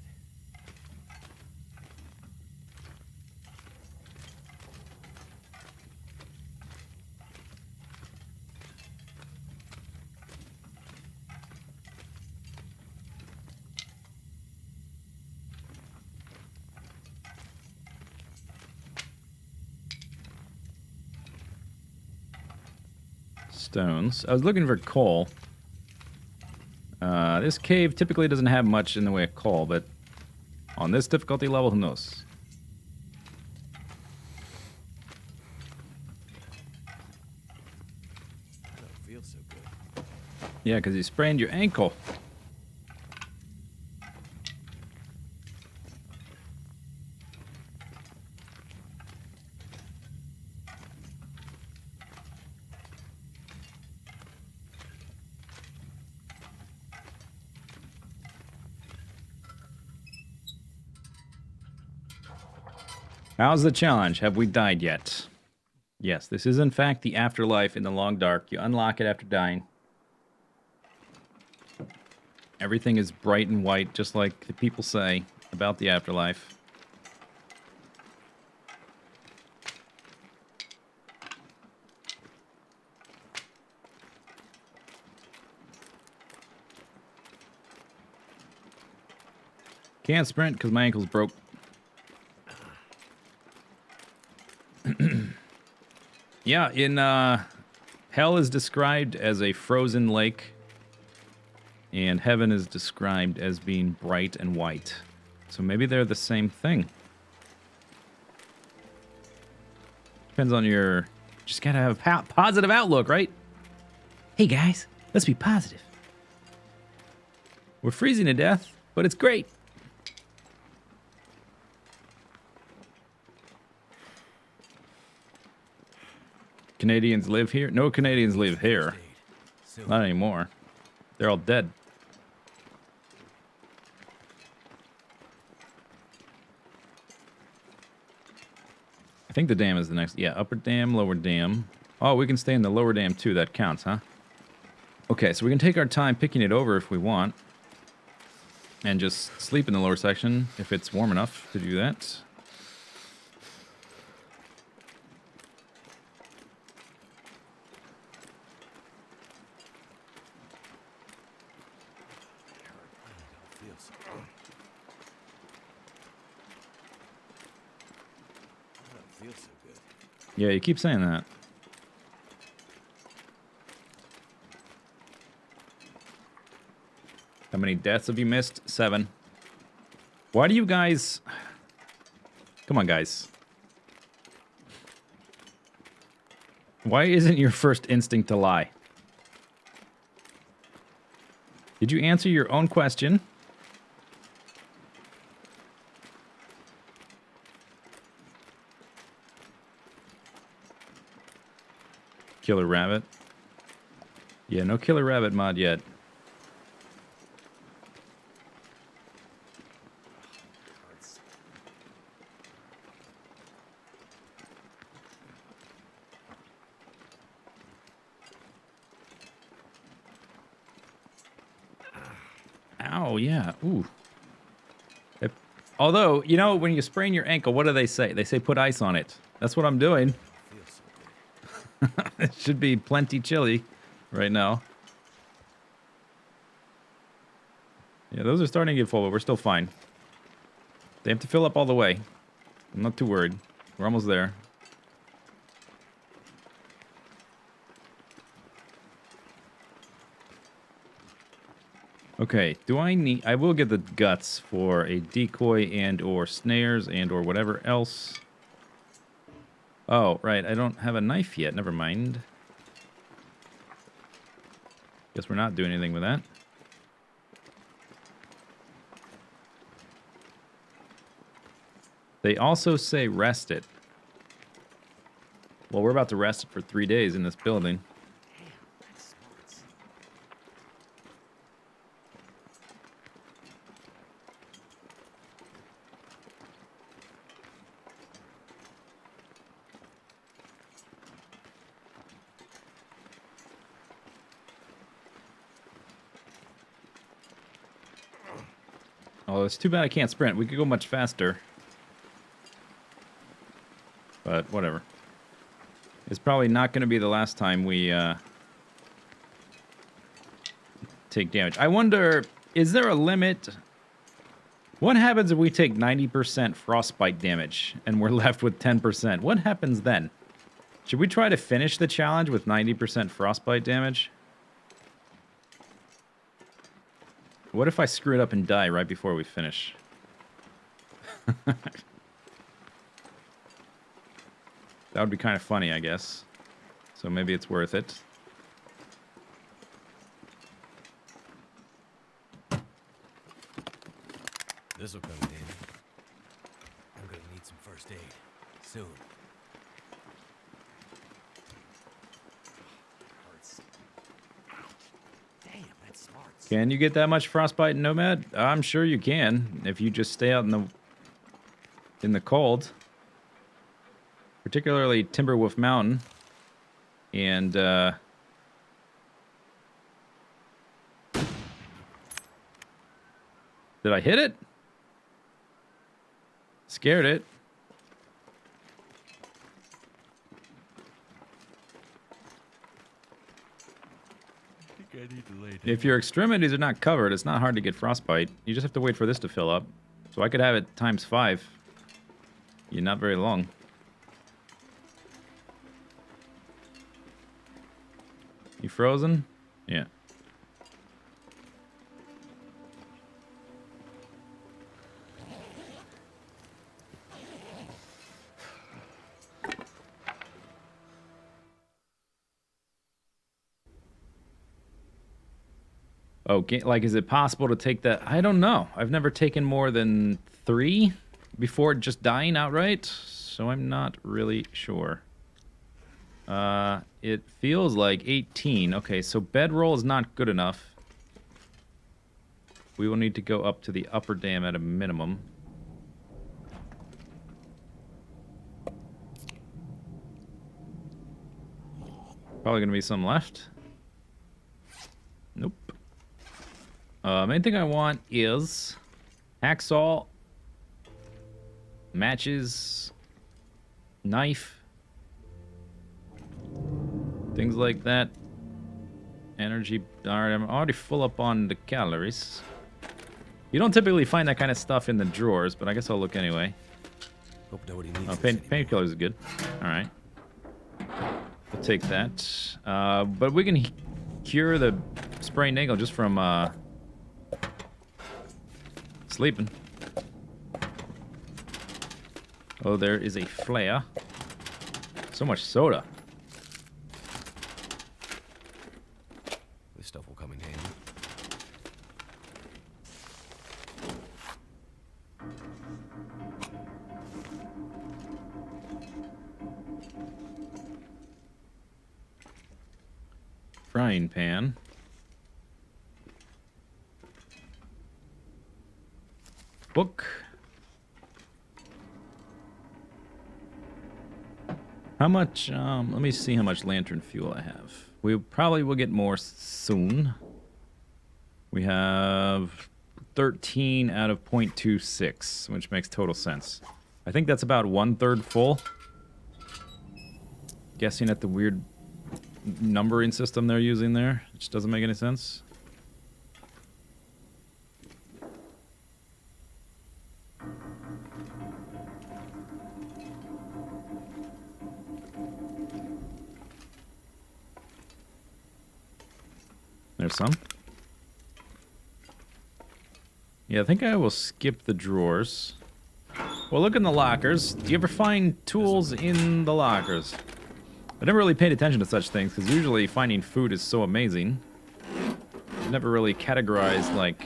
Stones. I was looking for coal. This cave typically doesn't have much in the way of coal, but on this difficulty level, who knows? I don't feel so good. Yeah, because you sprained your ankle. How's the challenge? Have we died yet? Yes, this is in fact the afterlife in the long dark. You unlock it after dying. Everything is bright and white, just like the people say about the afterlife. Can't sprint because my ankle's broke. Yeah, in hell is described as a frozen lake, and heaven is described as being bright and white. So maybe they're the same thing. Depends on your... Just gotta have a positive outlook, right? Hey guys, let's be positive. We're freezing to death, but it's great. Canadians live here? No Canadians live here. Soon. Not anymore. They're all dead. I think the dam is the next. Yeah, upper dam, lower dam. Oh, we can stay in the lower dam too. That counts, huh? Okay, so we can take our time picking it over if we want. And just sleep in the lower section if it's warm enough to do that. Yeah, you keep saying that. How many deaths have you missed? 7. Why do you guys... Come on, guys. Why isn't your first instinct to lie? Did you answer your own question? Killer rabbit. Yeah, no killer rabbit mod yet. Ow, yeah. Ooh. Although, you know, when you sprain your ankle, what do they say? They say put ice on it. That's what I'm doing. It should be plenty chilly right now. Yeah, those are starting to get full, but we're still fine. They have to fill up all the way. I'm not too worried. We're almost there. Okay, do I need... I will get the guts for a decoy and or snares and or whatever else. Oh, right, I don't have a knife yet. Never mind. Guess we're not doing anything with that. They also say rest it. Well, we're about to rest it for 3 days in this building. Oh, it's too bad I can't sprint. We could go much faster. But whatever. It's probably not going to be the last time we take damage. I wonder, is there a limit? What happens if we take 90% frostbite damage and we're left with 10%? What happens then? Should we try to finish the challenge with 90% frostbite damage? What if I screw it up and die right before we finish? That would be kind of funny, I guess. So maybe it's worth it. This'll come in handy. I'm gonna need some first aid soon. Hurts. Damn, that's smart. Can you get that much frostbite in Nomad? I'm sure you can if you just stay out in the cold. Particularly Timberwolf Mountain. And did I hit it? Scared it. I think I need to lay down. If your extremities are not covered, it's not hard to get frostbite. You just have to wait for this to fill up. So I could have it times 5. You're not very long. You frozen? Yeah. Okay, like, is it possible to take that? I don't know. I've never taken more than 3 before just dying outright, so I'm not really sure. It feels like 18. Okay, so bedroll is not good enough. We will need to go up to the upper dam at a minimum. Probably gonna be some left. Nope. Main thing I want is hacksaw, matches, knife, things like that. Energy. Alright, I'm already full up on the calories. You don't typically find that kind of stuff in the drawers, but I guess I'll look anyway. Hope nobody needs Oh, this anymore. painkillers is good. Alright. We'll take that. But we can cure the sprained ankle just from sleeping. Oh, there is a flare. So much soda. This stuff will come in handy. Frying pan. Book. How much, let me see how much lantern fuel I have. We probably will get more soon. We have 13 out of 0.26, which makes total sense. I think that's about 1/3 full. Guessing at the weird numbering system they're using there, which doesn't make any sense. There's some. Yeah, I think I will skip the drawers. Well, look in the lockers. Do you ever find tools in the lockers? I never really paid attention to such things, because usually finding food is so amazing. I've never really categorized, like,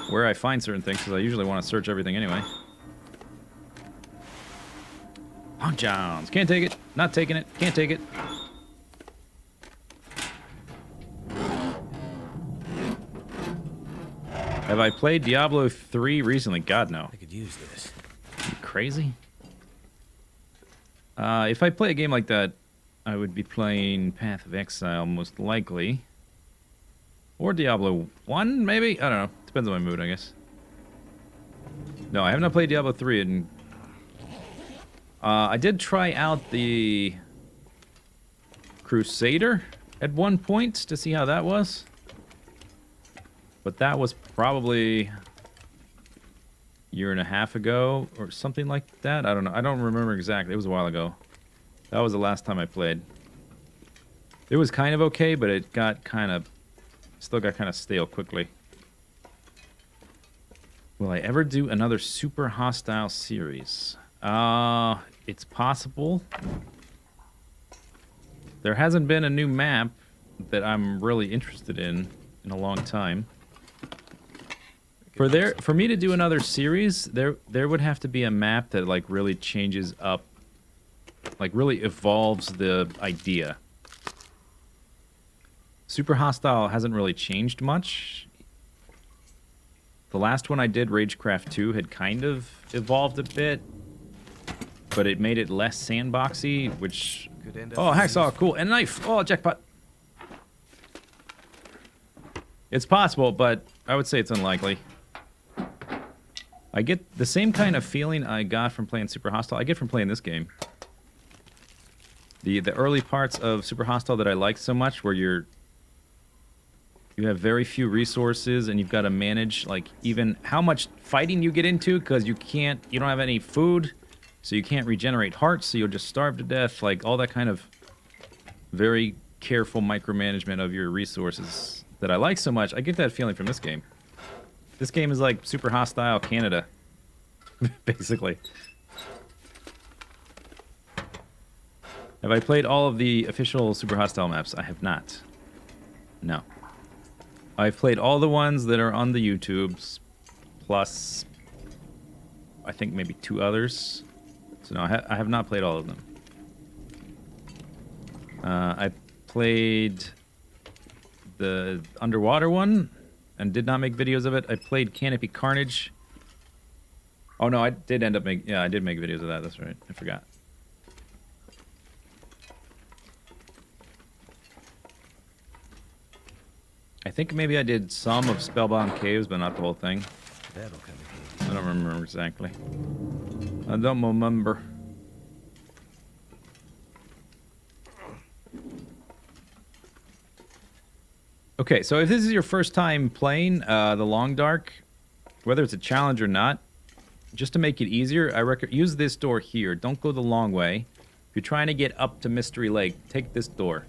where I find certain things, because I usually want to search everything anyway. Punch-ons. Can't take it. Not taking it. Can't take it. Have I played Diablo 3 recently? God, no. I could use this. You crazy? If I play a game like that, I would be playing Path of Exile, most likely. Or Diablo 1, maybe? I don't know. Depends on my mood, I guess. No, I have not played Diablo 3, and... I did try out the... Crusader at one point to see how that was. But that was probably... year and a half ago, or something like that. I don't know. I don't remember exactly. It was a while ago. That was the last time I played. It was kind of okay, but it got kind of... still got kind of stale quickly. Will I ever do another super hostile series? It's possible. There hasn't been a new map that I'm really interested in a long time. For me to do another series, there would have to be a map that like really changes up, like really evolves the idea. Super Hostile hasn't really changed much. The last one I did, Ragecraft 2, had kind of evolved a bit, but it made it less sandboxy, which... Could end up Oh, hacksaw, cool, and a knife! Oh, jackpot! It's possible, but I would say it's unlikely. I get the same kind of feeling I got from playing Super Hostile. I get from playing this game. The early parts of Super Hostile that I liked so much, where you have very few resources and you've got to manage like even how much fighting you get into, because you don't have any food, so you can't regenerate hearts, so you'll just starve to death. Like all that kind of very careful micromanagement of your resources that I like so much. I get that feeling from this game. This game is like Super Hostile Canada, basically. Have I played all of the official Super Hostile maps? I have not. No. I've played all the ones that are on the YouTubes, plus I think maybe 2 others. So no, I have not played all of them. I played the underwater one and did not make videos of it. I played Canopy Carnage. Oh no, I did end up making... Yeah, I did make videos of that. That's right. I forgot. I think maybe I did some of Spellbound Caves, but not the whole thing. That'll come in handy. I don't remember exactly. I don't remember. Okay, so if this is your first time playing the Long Dark, whether it's a challenge or not, just to make it easier, I recommend use this door here. Don't go the long way. If you're trying to get up to Mystery Lake, take this door.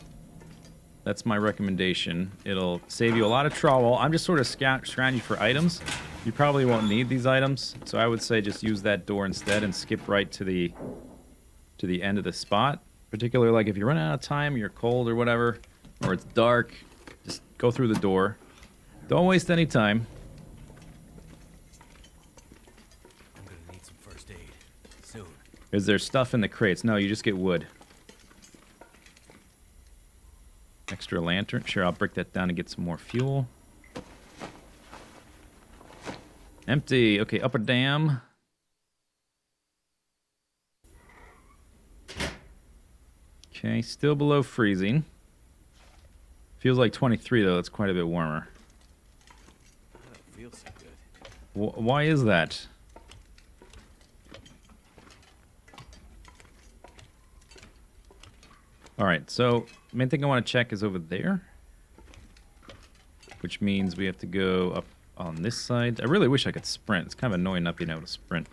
That's my recommendation. It'll save you a lot of trouble. I'm just sort of scrounging for items. You probably won't need these items, so I would say just use that door instead and skip right to the end of the spot. Particularly like if you're running out of time, you're cold or whatever, or it's dark, just go through the door. Don't waste any time. I'm gonna need some first aid soon. Is there stuff in the crates? No, you just get wood. Extra lantern. Sure, I'll break that down and get some more fuel. Empty. Okay, upper dam. Okay, still below freezing. Feels like 23 though. That's quite a bit warmer. I don't feel so good. Why is that? Alright, so main thing I want to check is over there. Which means we have to go up on this side. I really wish I could sprint. It's kind of annoying not being able to sprint.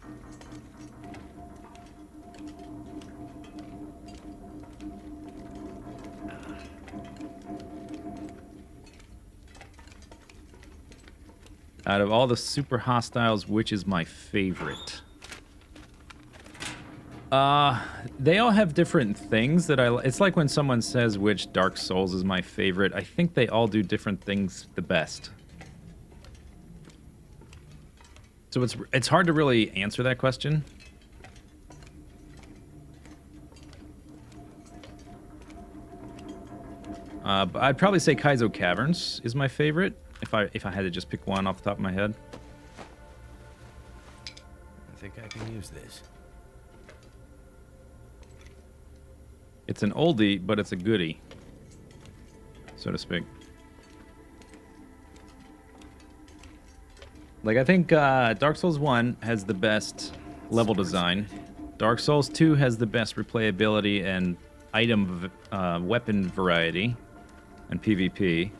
Out of all the super hostiles, which is my favorite? They all have different things that it's like when someone says which Dark Souls is my favorite. I think they all do different things the best. So it's hard to really answer that question. But I'd probably say Kaizo Caverns is my favorite if I had to just pick one off the top of my head. I think I can use this. It's an oldie, but it's a goodie, so to speak. Like, I think Dark Souls 1 has the best level design. Dark Souls 2 has the best replayability and item weapon variety and PvP.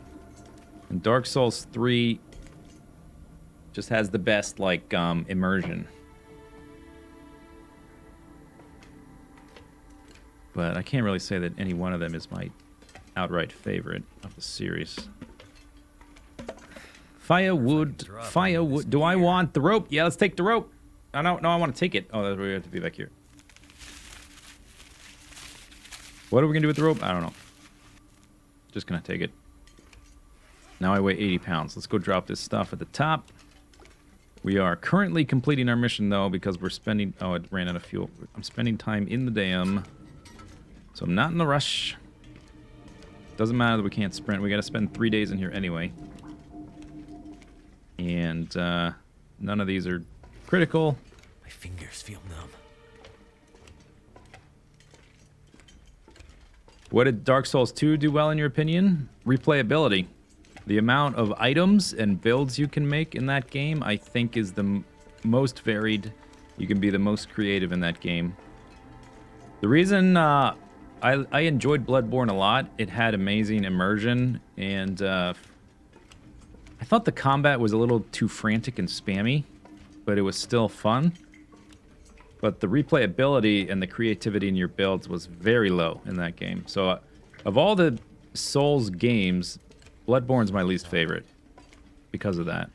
And Dark Souls 3 just has the best, like, immersion. But I can't really say that any one of them is my outright favorite of the series. Firewood. Firewood. Do I want the rope? Yeah, let's take the rope. Oh, no, I want to take it. Oh, we have to be back here. What are we going to do with the rope? I don't know. Just going to take it. Now I weigh 80 pounds. Let's go drop this stuff at the top. We are currently completing our mission, though, because we're spending... Oh, it ran out of fuel. I'm spending time in the dam. So I'm not in a rush. Doesn't matter that we can't sprint. We got to spend 3 days in here anyway. And none of these are critical. My fingers feel numb. What did Dark Souls 2 do well in your opinion? Replayability. The amount of items and builds you can make in that game, I think, is the most varied. You can be the most creative in that game. The reason I enjoyed Bloodborne a lot, it had amazing immersion, and I thought the combat was a little too frantic and spammy, but it was still fun. But the replayability and the creativity in your builds was very low in that game. So of all the Souls games, Bloodborne's my least favorite because of that.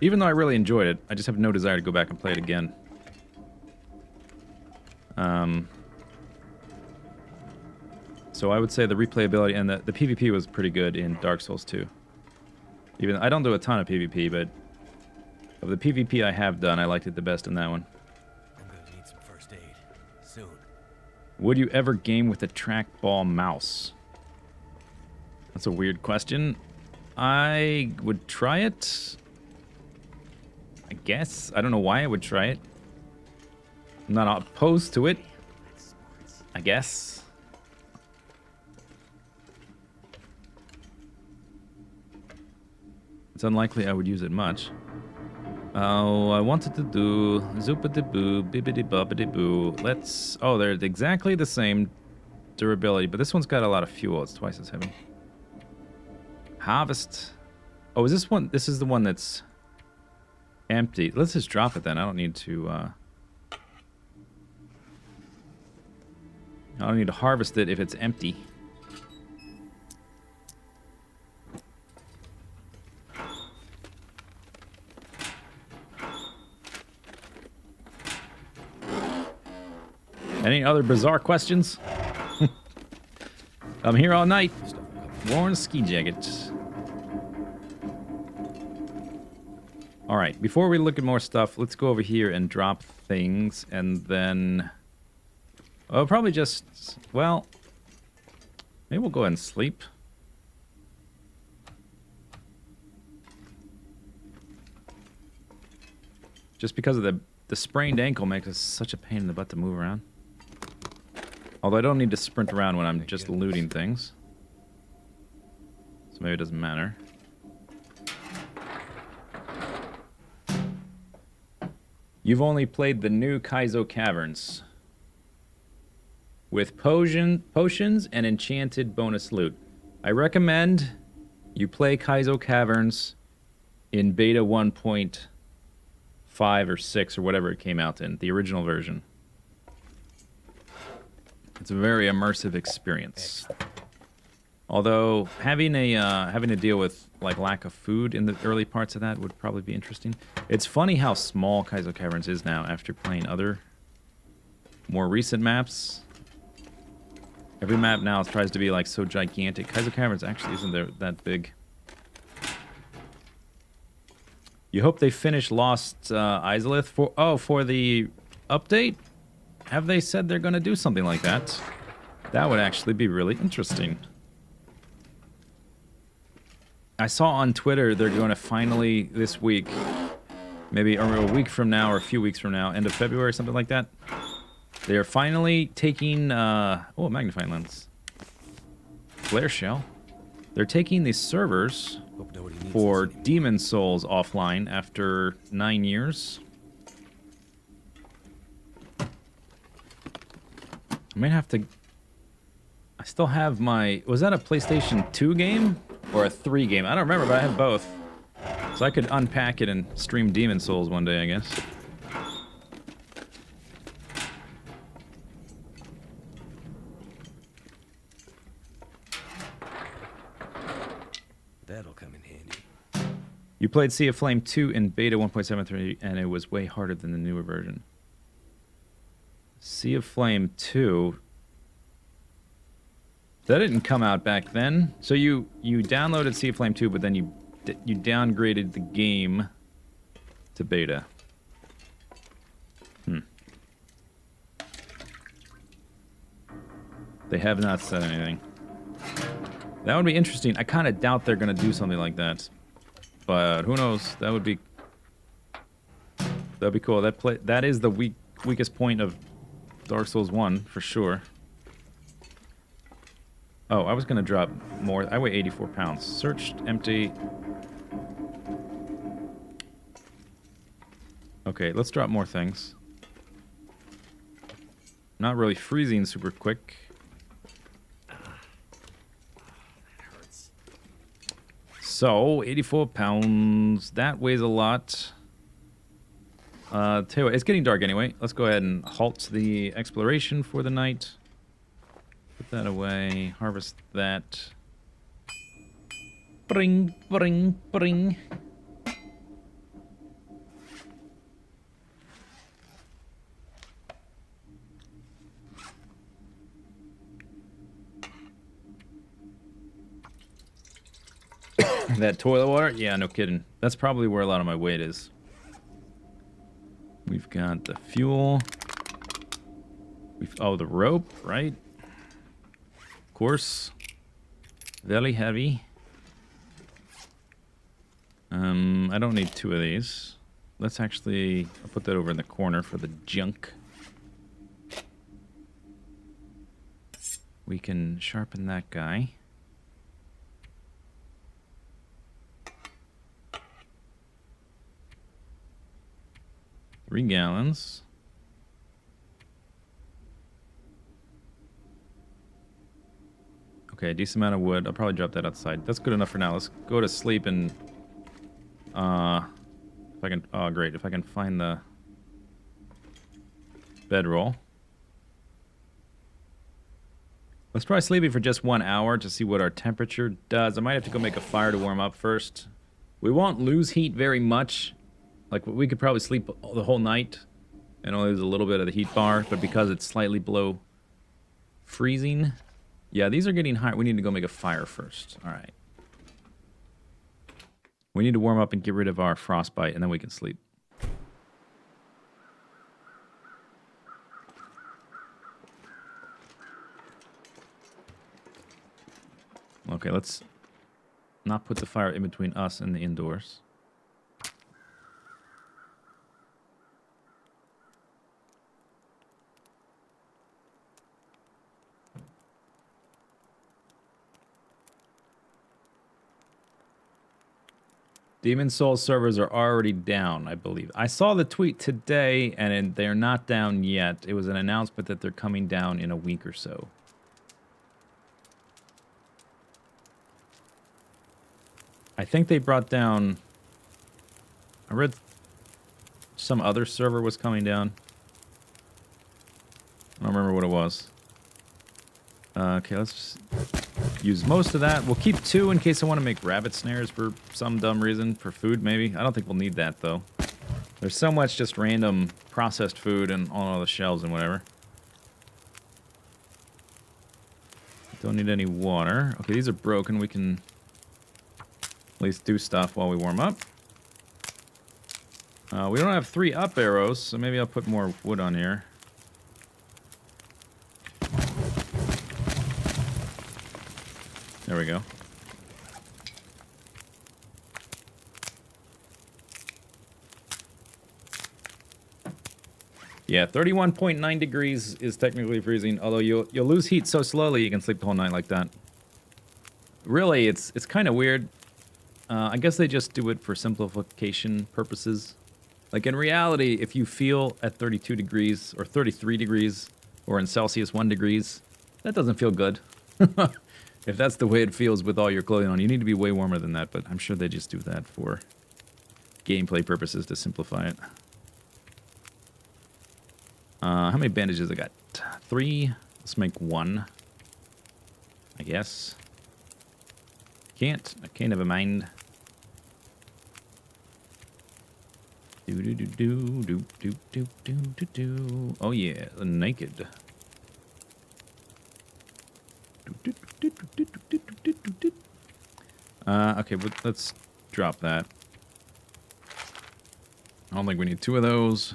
Even though I really enjoyed it, I just have no desire to go back and play it again. So I would say the replayability and the PvP was pretty good in Dark Souls 2. Even I don't do a ton of PvP, but of the PvP I have done, I liked it the best in that one. I'm gonna need some first aid soon. Would you ever game with a trackball mouse? That's a weird question. I would try it. I guess. I don't know why I would try it. I'm not opposed to it. I guess. It's unlikely I would use it much. Oh, I wanted to do zoopity-boo, bibbidi-bobbidi-boo. Let's... Oh, they're exactly the same durability, but this one's got a lot of fuel. It's twice as heavy. Harvest. Oh, is this one? This is the one that's empty. Let's just drop it then. I don't need to... I don't need to harvest it if it's empty. Any other bizarre questions? I'm here all night. Worn ski jacket. Alright, before we look at more stuff, let's go over here and drop things, and then... Oh, probably just... Well... Maybe we'll go ahead and sleep. Just because of the sprained ankle makes it such a pain in the butt to move around. Although I don't need to sprint around when I'm just looting things. So maybe it doesn't matter. You've only played the new Kaizo Caverns. With potions and enchanted bonus loot. I recommend you play Kaizo Caverns in beta 1.5 or 6 or whatever it came out in. The original version. It's a very immersive experience. Although having to deal with like lack of food in the early parts of that would probably be interesting. It's funny how small Kaizo Caverns is now after playing other more recent maps. Every map now tries to be like so gigantic. Kaizo Caverns actually isn't that big. You hope they finish Lost Izalith for the update? Have they said they're going to do something like that? That would actually be really interesting. I saw on Twitter they're going to finally, this week, maybe or a week from now or a few weeks from now, end of February, something like that, they are finally taking, oh, magnifying lens. Flare shell. They're taking these servers for Demon Souls offline after 9 years. I might have to... I still have my... Was that a PlayStation 2 game? Or a 3 game? I don't remember, but I have both. So I could unpack it and stream Demon Souls one day, I guess. That'll come in handy. You played Sea of Flame 2 in beta 1.73, and it was way harder than the newer version. Sea of Flame 2... That didn't come out back then. So you downloaded Sea of Flame 2, but then you downgraded the game to beta. They have not said anything. That would be interesting. I kind of doubt they're going to do something like that. But who knows? That'd be cool. That is the weakest point of Dark Souls 1 for sure. Oh, I was going to drop more. I weigh 84 pounds. Searched, empty. Okay, let's drop more things. Not really freezing super quick. So, 84 pounds. That weighs a lot. Tell you what, it's getting dark anyway. Let's go ahead and halt the exploration for the night. Put that away. Harvest that. Bring, bring, bring. That toilet water? Yeah, no kidding. That's probably where a lot of my weight is. We've got the fuel. Oh, the rope, right? Of course. Very heavy. I don't need 2 of these. Let's actually... I'll put that over in the corner for the junk. We can sharpen that guy. Three gallons. Okay, decent amount of wood. I'll probably drop that outside. That's good enough for now. Let's go to sleep and... if I can... Oh, great. If I can find the... bedroll. Let's try sleeping for just 1 hour to see what our temperature does. I might have to go make a fire to warm up first. We won't lose heat very much. Like, we could probably sleep the whole night and only lose a little bit of the heat bar, but because it's slightly below freezing... Yeah, these are getting hot. We need to go make a fire first. All right. We need to warm up and get rid of our frostbite, and then we can sleep. Okay, let's not put the fire in between us and the indoors. Demon Soul servers are already down, I believe. I saw the tweet today, and they're not down yet. It was an announcement that they're coming down in a week or so. I think they brought down... I read some other server was coming down. I don't remember what it was. Okay, let's use most of that. We'll keep 2 in case I want to make rabbit snares for some dumb reason. For food, maybe. I don't think we'll need that, though. There's so much just random processed food and on all the shelves and whatever. Don't need any water. Okay, these are broken. We can at least do stuff while we warm up. We don't have 3 up arrows, so maybe I'll put more wood on here. There we go. Yeah, 31.9 degrees is technically freezing, although you'll lose heat so slowly you can sleep the whole night like that. Really, it's kind of weird. I guess they just do it for simplification purposes. Like in reality, if you feel at 32 degrees or 33 degrees or in Celsius 1 degrees, that doesn't feel good. If that's the way it feels with all your clothing on, you need to be way warmer than that, but I'm sure they just do that for gameplay purposes to simplify it. How many bandages I got? 3. Let's make 1. I guess. Can't. Okay, never mind. Do. Oh yeah, naked. Okay, but let's drop that. I don't think we need 2 of those.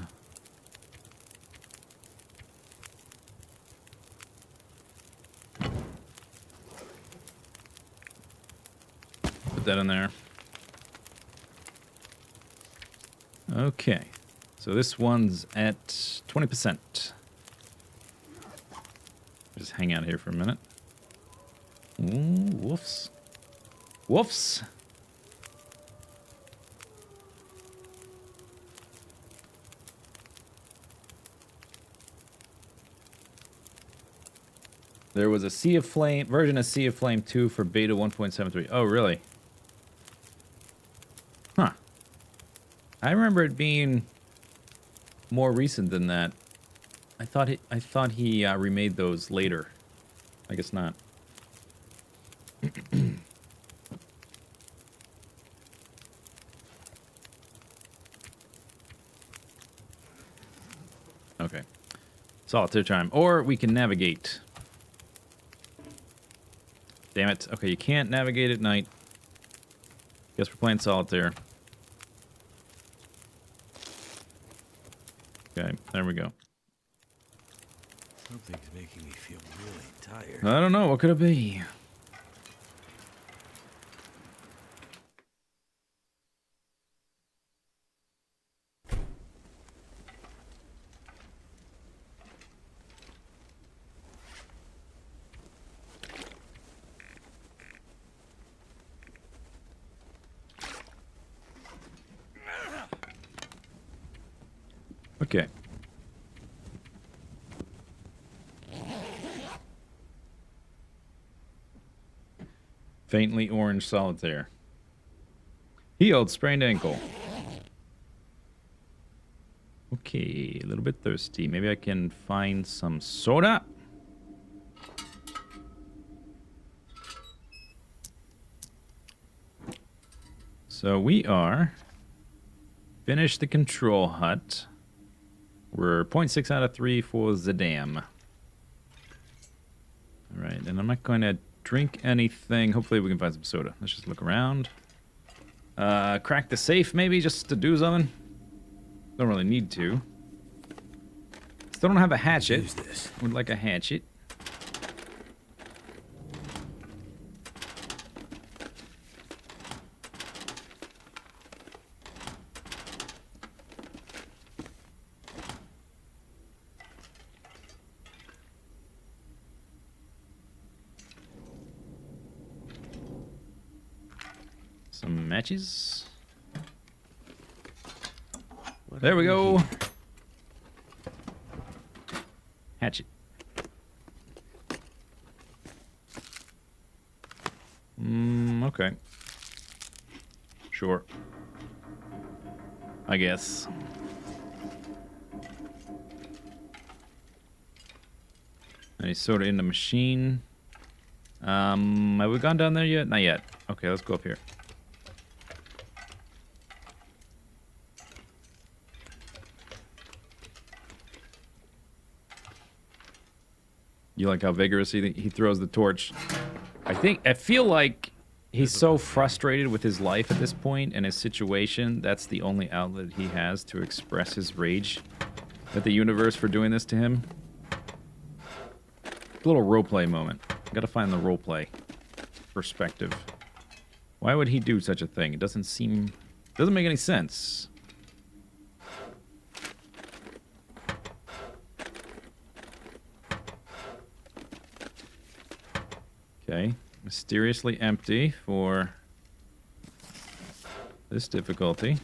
Put that in there. Okay, so this one's at 20%. Just hang out here for a minute. Ooh, woofs. Woofs! There was a Sea of Flame, version of Sea of Flame 2 for beta 1.73. Oh, really? Huh. I remember it being more recent than that. I thought he remade those later. I guess not. Okay. Solitaire time. Or we can navigate. Damn it. Okay, you can't navigate at night. Guess we're playing solitaire. Okay, there we go. Something's making me feel really tired. I don't know. What could it be? Okay. Faintly orange solitaire. Healed sprained ankle. Okay, a little bit thirsty. Maybe I can find some soda. So we are finished the control hut. We're 0.6 out of 3 for the dam. Alright, and I'm not going to drink anything. Hopefully we can find some soda. Let's just look around. Crack the safe maybe just to do something. Don't really need to. Still don't have a hatchet. Use this. Would like a hatchet. Some matches. There we go. Hatchet. Okay. Sure. I guess. Any soda in the machine? Have we gone down there yet? Not yet. Okay, let's go up here. You like how vigorous he throws the torch. I feel like he's so frustrated with his life at this point and his situation. That's the only outlet he has to express his rage at the universe for doing this to him. A little roleplay moment. Gotta find the roleplay perspective. Why would he do such a thing? It doesn't make any sense. Okay, mysteriously empty for this difficulty.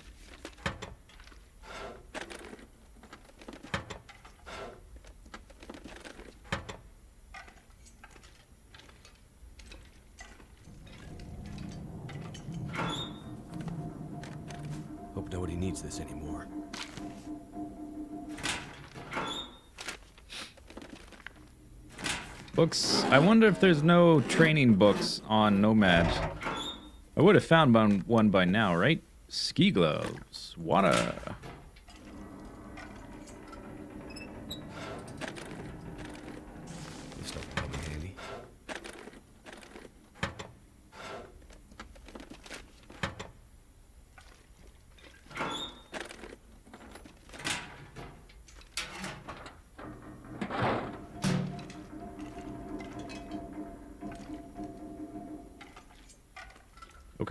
Hope nobody needs this anymore. Books. I wonder if there's no training books on Nomad. I would have found one by now, right? Ski gloves. Water. This stuff will come in handy.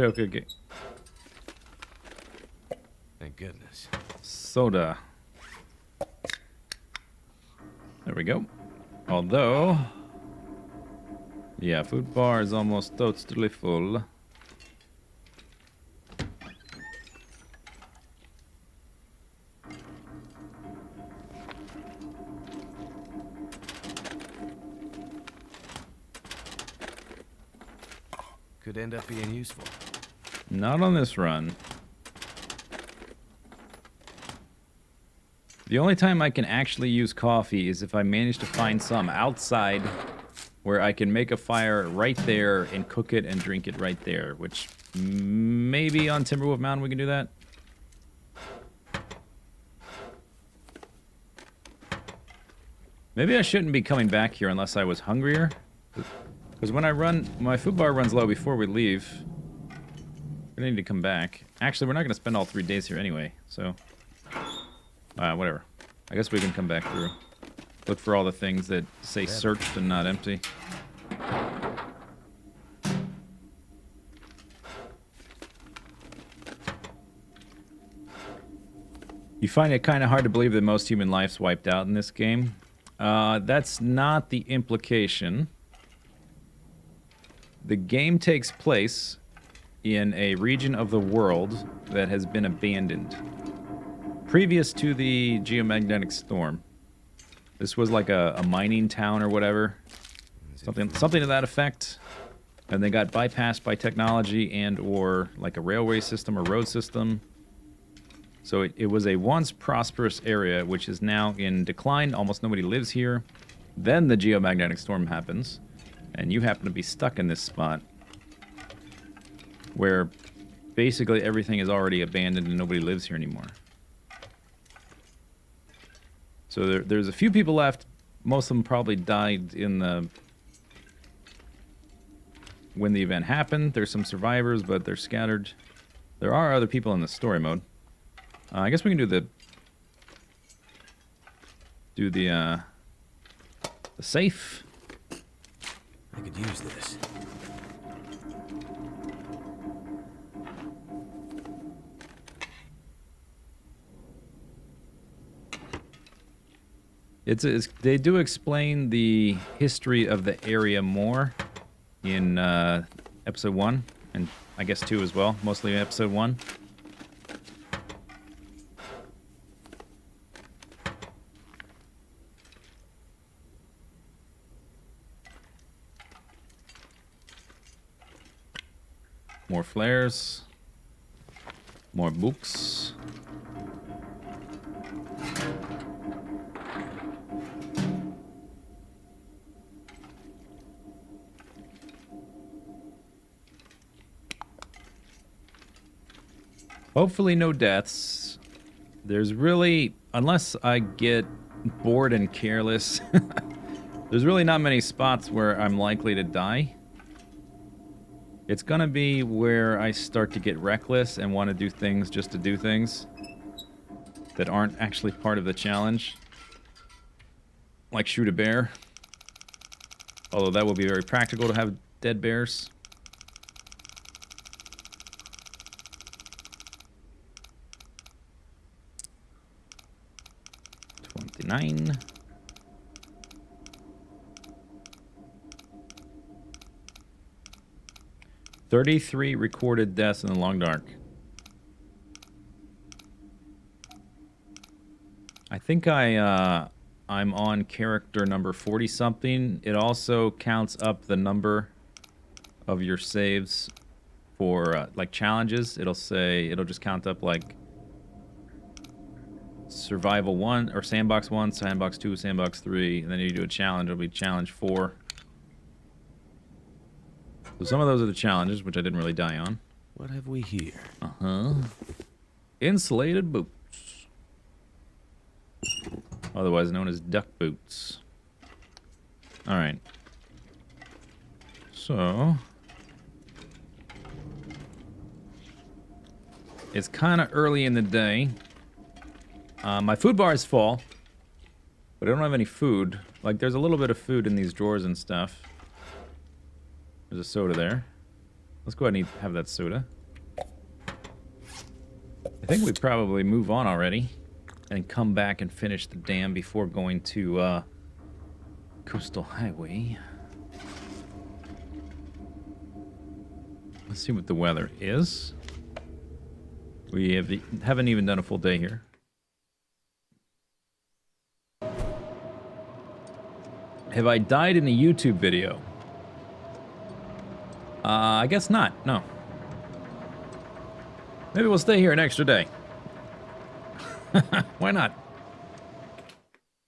Okay. Thank goodness. Soda. There we go. Although, yeah, food bar is almost totally full. Could end up being useful. Not on this run. The only time I can actually use coffee is if I manage to find some outside where I can make a fire right there and cook it and drink it right there, which maybe on Timberwolf Mountain we can do that. Maybe I shouldn't be coming back here unless I was hungrier. Because when I run, my food bar runs low before we leave. We're gonna need to come back. Actually, we're not gonna spend all 3 days here anyway, so... whatever. I guess we can come back through. Look for all the things that say searched and not empty. You find it kind of hard to believe that most human life's wiped out in this game. That's not the implication. The game takes place in a region of the world that has been abandoned. Previous to the geomagnetic storm. This was like a mining town or whatever. Something to that effect. And they got bypassed by technology and or like a railway system or road system. So it was a once prosperous area, which is now in decline. Almost nobody lives here. Then the geomagnetic storm happens, and you happen to be stuck in this spot where basically everything is already abandoned and nobody lives here anymore. So there's a few people left. Most of them probably died when the event happened. There's some survivors, but they're scattered. There are other people in the story mode. I guess we can do the safe. I could use this. They do explain the history of the area more in episode 1, and I guess 2 as well, mostly in episode 1. More flares. More books. Hopefully no deaths. There's really, unless I get bored and careless, there's really not many spots where I'm likely to die. It's gonna be where I start to get reckless and want to do things just to do things that aren't actually part of the challenge. Like shoot a bear. Although that will be very practical to have dead bears. $29. 33 recorded deaths in the long dark. I think I'm on character number 40 something. It also counts up the number of your saves for like challenges. It'll just count up like survival 1 or sandbox 1, sandbox 2, sandbox 3, and then you do a challenge. It'll be challenge 4. So some of those are the challenges, which I didn't really die on. What have we here? Insulated boots. Otherwise known as duck boots. Alright. So it's kind of early in the day. My food bar is full, but I don't have any food. Like, there's a little bit of food in these drawers and stuff. There's a soda there. Let's go ahead and have that soda. I think we probably move on already and come back and finish the dam before going to Coastal Highway. Let's see what the weather is. We haven't even done a full day here. Have I died in a YouTube video? I guess not. No. Maybe we'll stay here an extra day. Why not?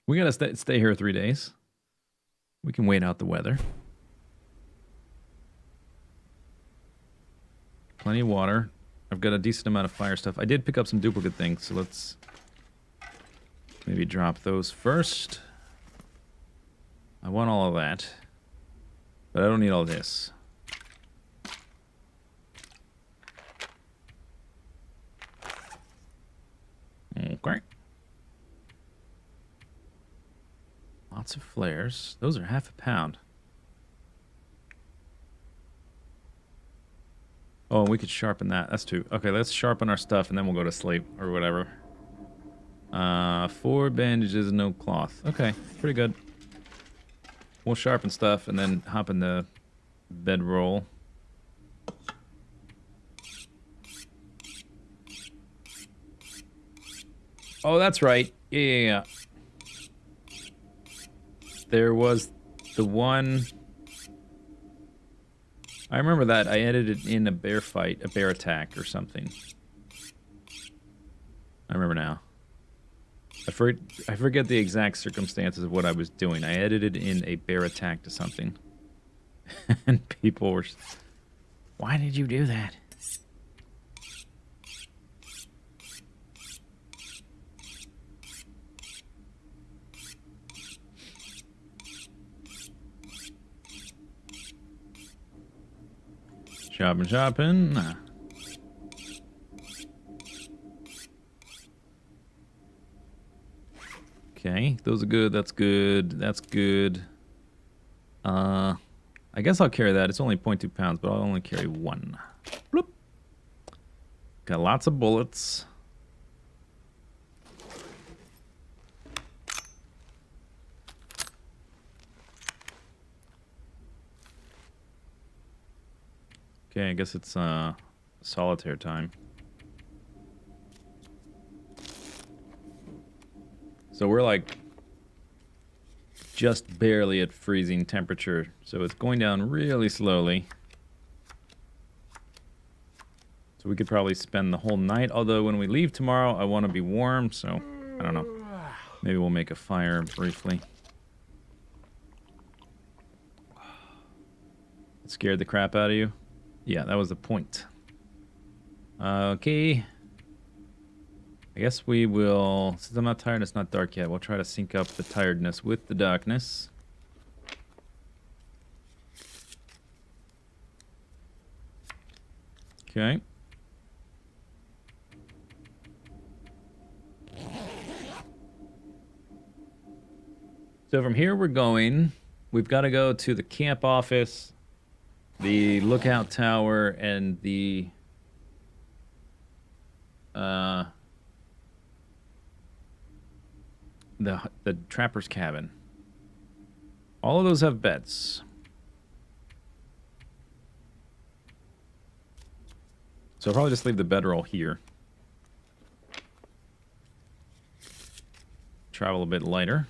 We gotta stay here 3 days. We can wait out the weather. Plenty of water. I've got a decent amount of fire stuff. I did pick up some duplicate things, so let's maybe drop those first. I want all of that, but I don't need all this. Okay. Lots of flares. Those are half a pound. Oh, we could sharpen that. That's 2. Okay, let's sharpen our stuff and then we'll go to sleep or whatever. 4 bandages, no cloth. Okay, pretty good. We'll sharpen stuff and then hop in the bedroll. Oh, that's right. Yeah. There was the one... I remember that. I edited in a bear fight, a bear attack or something. I remember now. I forget the exact circumstances of what I was doing. I edited in a bear attack to something. And people were... Why did you do that? Shopping. Okay, those are good. That's good. That's good. I guess I'll carry that. It's only 0.2 pounds, but I'll only carry 1. Bloop. Got lots of bullets. Okay, I guess it's solitaire time. So we're like just barely at freezing temperature, so it's going down really slowly. So we could probably spend the whole night, although when we leave tomorrow, I want to be warm, so I don't know. Maybe we'll make a fire briefly. It scared the crap out of you? Yeah, that was the point. Okay. I guess we will, since I'm not tired, it's not dark yet, we'll try to sync up the tiredness with the darkness. Okay. So from here we're going, we've got to go to the camp office, the lookout tower, and the trapper's cabin. All of those have beds. So I'll probably just leave the bedroll here. Travel a bit lighter.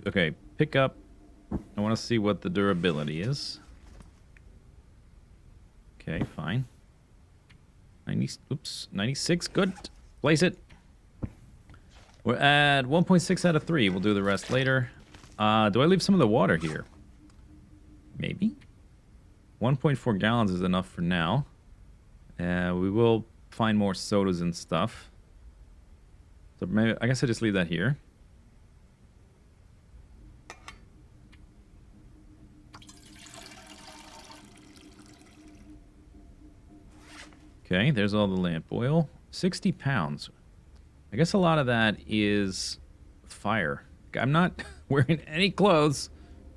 Okay, pick up. I want to see what the durability is. Okay, fine. 96, good. Place it. We're at 1.6 out of 3. We'll do the rest later. Do I leave some of the water here? Maybe. 1.4 gallons is enough for now. We will find more sodas and stuff. So maybe, I guess I just leave that here. Okay, there's all the lamp oil. 60 pounds. I guess a lot of that is fire. I'm not wearing any clothes,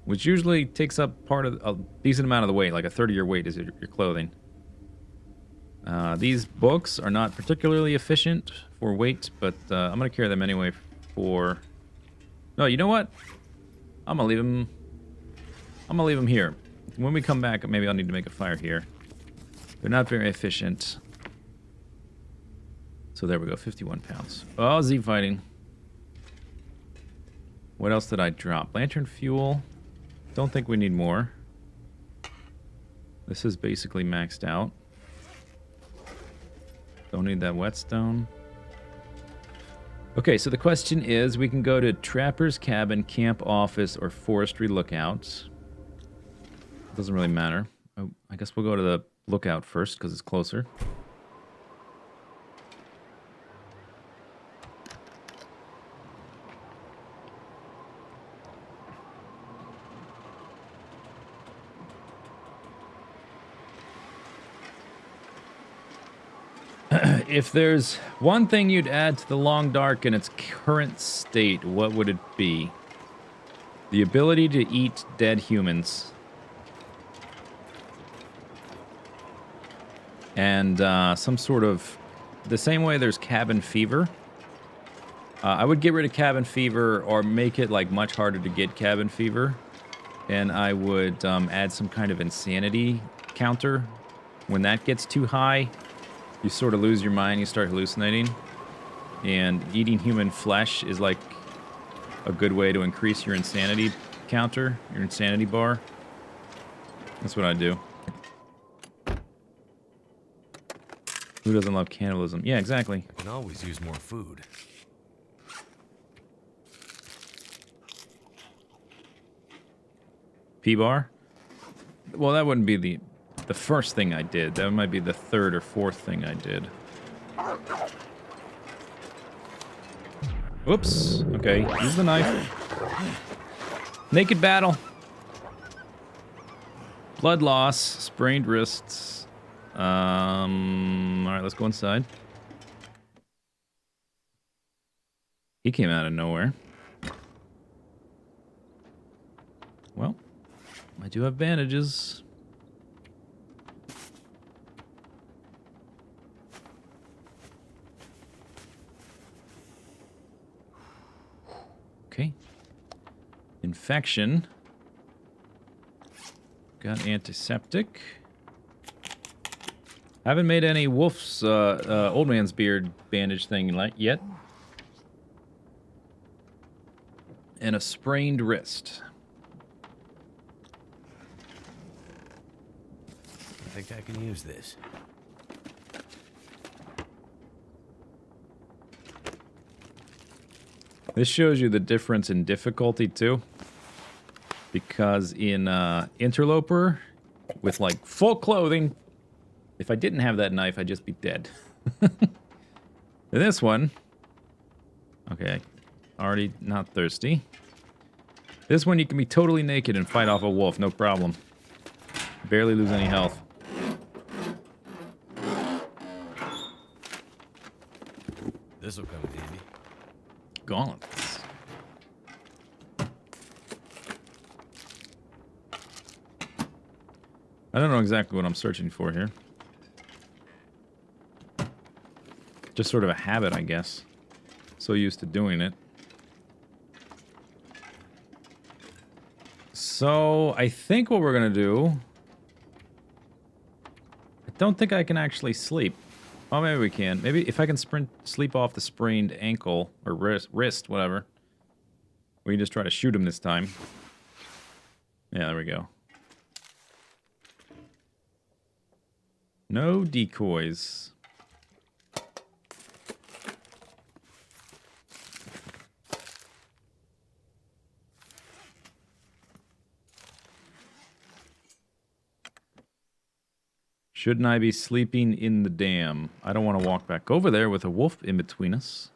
which usually takes up part of a decent amount of the weight, like a third of your weight is your clothing. These books are not particularly efficient for weight, but I'm going to carry them anyway for... No, you know what? I'm going to leave them... I'm going to leave them here. When we come back, maybe I'll need to make a fire here. They're not very efficient. So there we go, 51 pounds. Oh, Z fighting. What else did I drop? Lantern fuel. Don't think we need more. This is basically maxed out. Don't need that whetstone. Okay, so the question is, we can go to Trapper's Cabin, Camp Office, or Forestry Lookout. Doesn't really matter. Oh, I guess we'll go to the Lookout first, because it's closer. If there's one thing you'd add to the Long Dark in its current state, what would it be? The ability to eat dead humans. And some sort of... The same way there's cabin fever. I would get rid of cabin fever or make it like much harder to get cabin fever. And I would add some kind of insanity counter. When that gets too high, you sort of lose your mind, you start hallucinating. And eating human flesh is like a good way to increase your insanity counter, your insanity bar. That's what I do. Who doesn't love cannibalism? Yeah, exactly. I can always use more food. P-bar? Well, that wouldn't be the first thing I did. That might be the third or fourth thing I did. Whoops. Okay, use the knife. Naked battle. Blood loss. Sprained wrists. Alright, let's go inside. He came out of nowhere. Well, I do have bandages. Okay. Infection. Got antiseptic. Haven't made any wolf's old man's beard bandage thing yet. And a sprained wrist. I think I can use this. This shows you the difference in difficulty too. Because in Interloper, with like full clothing, if I didn't have that knife, I'd just be dead. This one, okay, already not thirsty. This one you can be totally naked and fight off a wolf, no problem. Barely lose any health. This'll come in handy. Gauntlets. I don't know exactly what I'm searching for here. Just sort of a habit, I guess. So used to doing it. So, I think what we're gonna do... I don't think I can actually sleep. Oh, maybe we can. Maybe if I can sleep off the sprained ankle, or wrist, whatever. We can just try to shoot him this time. Yeah, there we go. No decoys. Shouldn't I be sleeping in the dam? I don't want to walk back over there with a wolf in between us.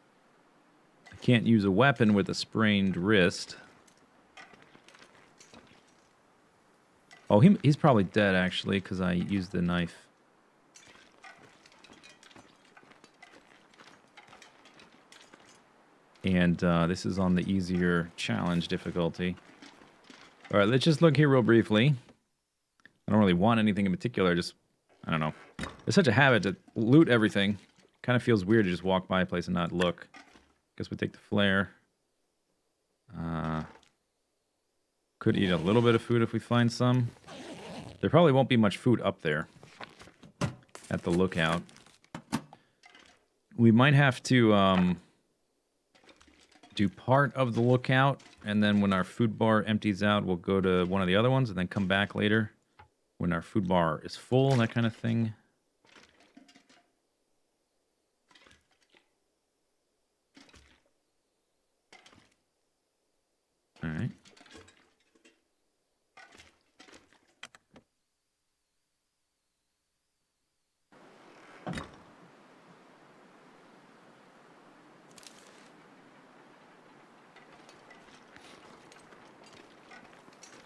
I can't use a weapon with a sprained wrist. Oh, he's probably dead, actually, because I used the knife. And this is on the easier challenge difficulty. Alright, let's just look here real briefly. I don't really want anything in particular, just... I don't know. It's such a habit to loot everything. Kind of feels weird to just walk by a place and not look. Guess we take the flare. Could eat a little bit of food if we find some. There probably won't be much food up there. At the lookout. We might have to do part of the lookout. And then when our food bar empties out, we'll go to one of the other ones and then come back later. When our food bar is full, that kind of thing. All right.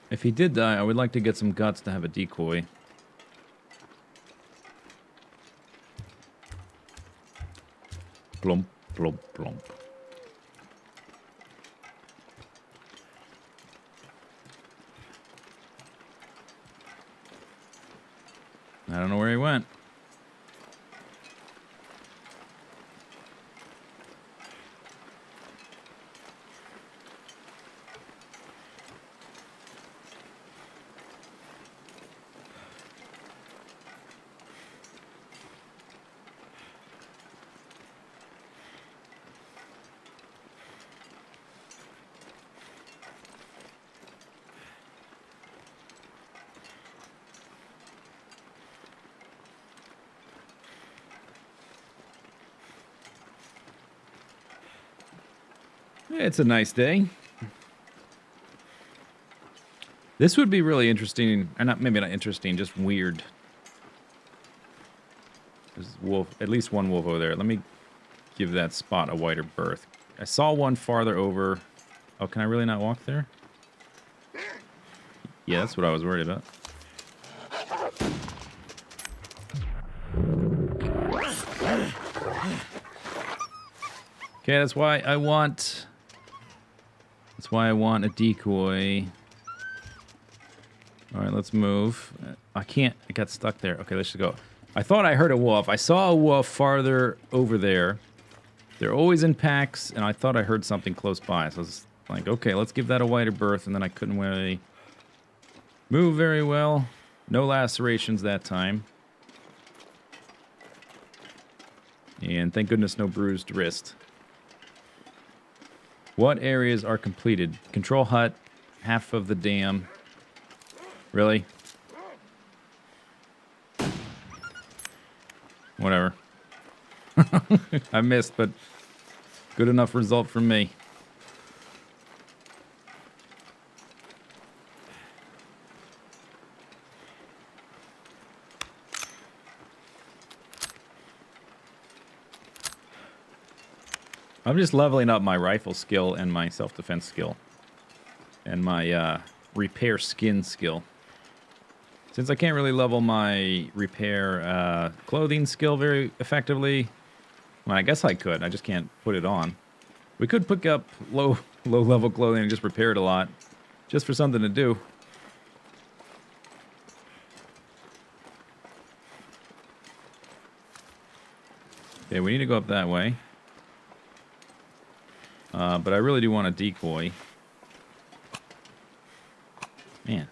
If he did die, I would like to get some guts to have a decoy. plump, plump, plump. I don't know where he went. It's a nice day. This would be really interesting, or not, maybe not interesting, just weird. There's wolf, at least one wolf over there. Let me give that spot a wider berth. I saw one farther over. Oh, can I really not walk there? Yeah, that's what I was worried about. Okay, that's why I want a decoy. All right, let's move. I can't. I got stuck there. Okay, let's just go. I thought I heard a wolf. I saw a wolf farther over there. They're always in packs, and I thought I heard something close by. So I was like, okay, let's give that a wider berth, and then I couldn't really move very well. No lacerations that time. And thank goodness no bruised wrist. What areas are completed? Control hut, half of the dam. Really? Whatever. I missed, but good enough result from me. I'm just leveling up my rifle skill and my self-defense skill. And my repair skin skill. Since I can't really level my repair clothing skill very effectively, well, I guess I could. I just can't put it on. We could pick up low level clothing and just repair it a lot. Just for something to do. Okay, we need to go up that way. But I really do want a decoy. Man.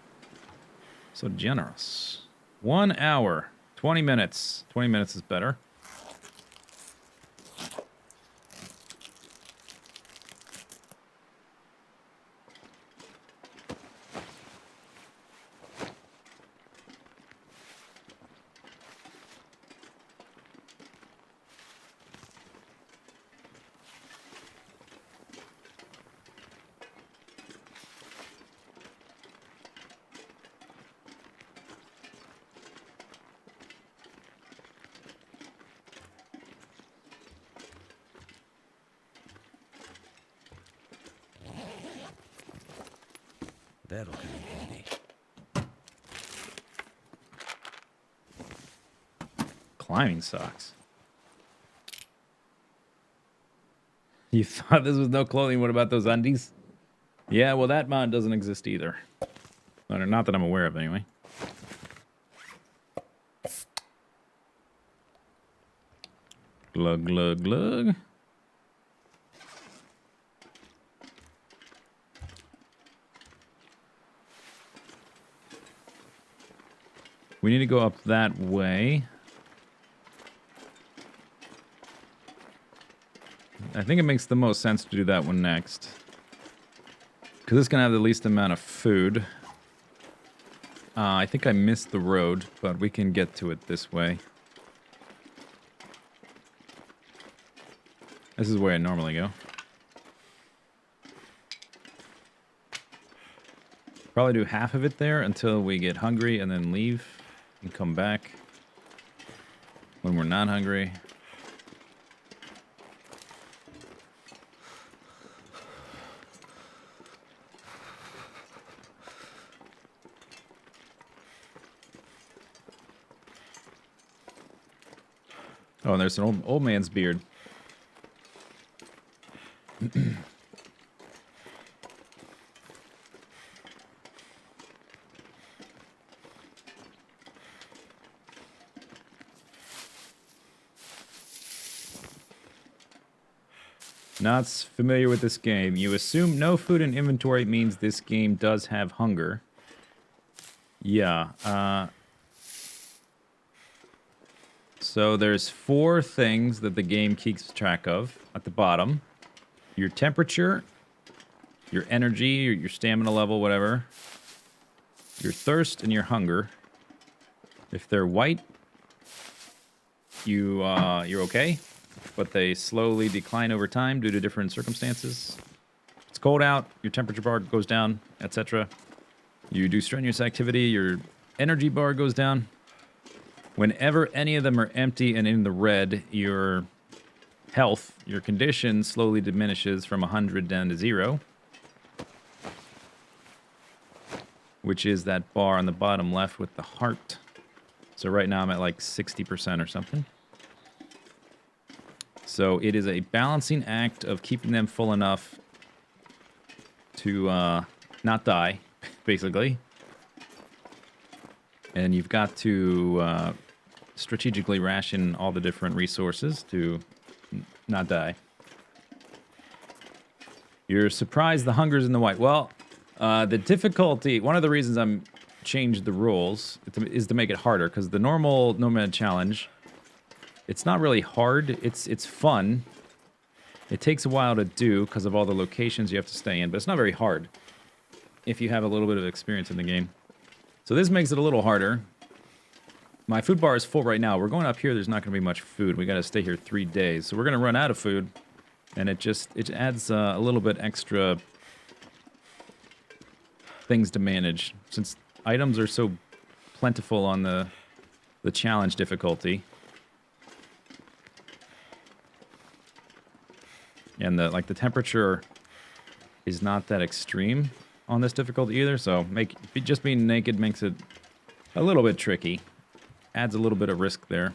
So generous. 1 hour. 20 minutes. 20 minutes is better. That'll come in handy. Climbing socks. You thought this was no clothing? What about those undies? Yeah, well, that mod doesn't exist either. Or not that I'm aware of, anyway. Glug, glug, glug. We need to go up that way. I think it makes the most sense to do that one next. Because it's going to have the least amount of food. I think I missed the road, but we can get to it this way. This is where I normally go. Probably do half of it there until we get hungry and then leave and come back when we're not hungry. Oh, and there's an old man's beard. Not familiar with this game. You assume no food in inventory means this game does have hunger. Yeah. So there's 4 things that the game keeps track of at the bottom. Your temperature, your energy, your stamina level, whatever. Your thirst and your hunger. If they're white, you're okay. But they slowly decline over time due to different circumstances. It's cold out, your temperature bar goes down, etc. You do strenuous activity, your energy bar goes down. Whenever any of them are empty and in the red, your health, your condition slowly diminishes from 100 down to 0. Which is that bar on the bottom left with the heart. So right now I'm at like 60% or something. So it is a balancing act of keeping them full enough to not die, basically. And you've got to strategically ration all the different resources to not die. You're surprised the hunger's in the white. Well, the difficulty, one of the reasons I'm changed the rules is to make it harder, because the normal Nomad challenge, it's not really hard. It's fun. It takes a while to do because of all the locations you have to stay in, but it's not very hard if you have a little bit of experience in the game. So this makes it a little harder. My food bar is full right now. We're going up here. There's not going to be much food. We got to stay here 3 days. So we're going to run out of food, and it adds a little bit extra things to manage since items are so plentiful on the challenge difficulty. And the temperature is not that extreme on this difficulty either, so just being naked makes it a little bit tricky. Adds a little bit of risk there,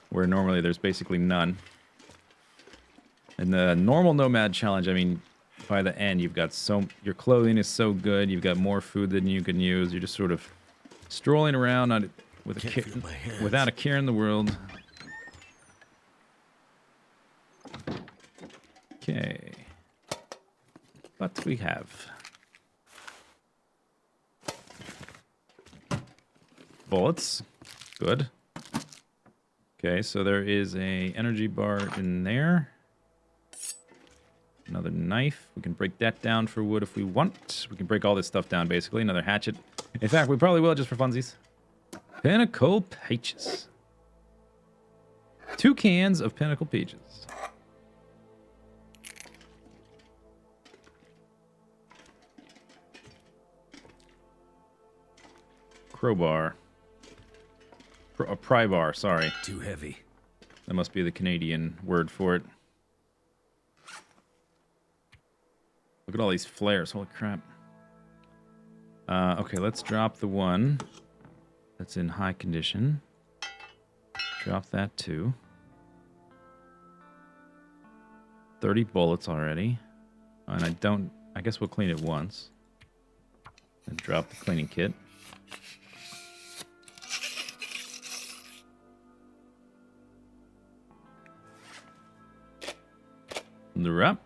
where normally there's basically none. In the normal Nomad challenge, I mean, by the end, you've got your clothing is so good, you've got more food than you can use. You're just sort of strolling around without a care in the world. Okay. But we have bullets. Good. Okay, so there is a energy bar in there. Another knife. We can break that down for wood if we want. We can break all this stuff down, basically. Another hatchet. In fact, we probably will just for funsies. Pinnacle peaches. 2 cans of pinnacle peaches. Crowbar. A pry bar, sorry. Too heavy. That must be the Canadian word for it. Look at all these flares, holy crap. Okay, let's drop the one that's in high condition. Drop that too. 30 bullets already. And I guess we'll clean it once. And drop the cleaning kit. They're up.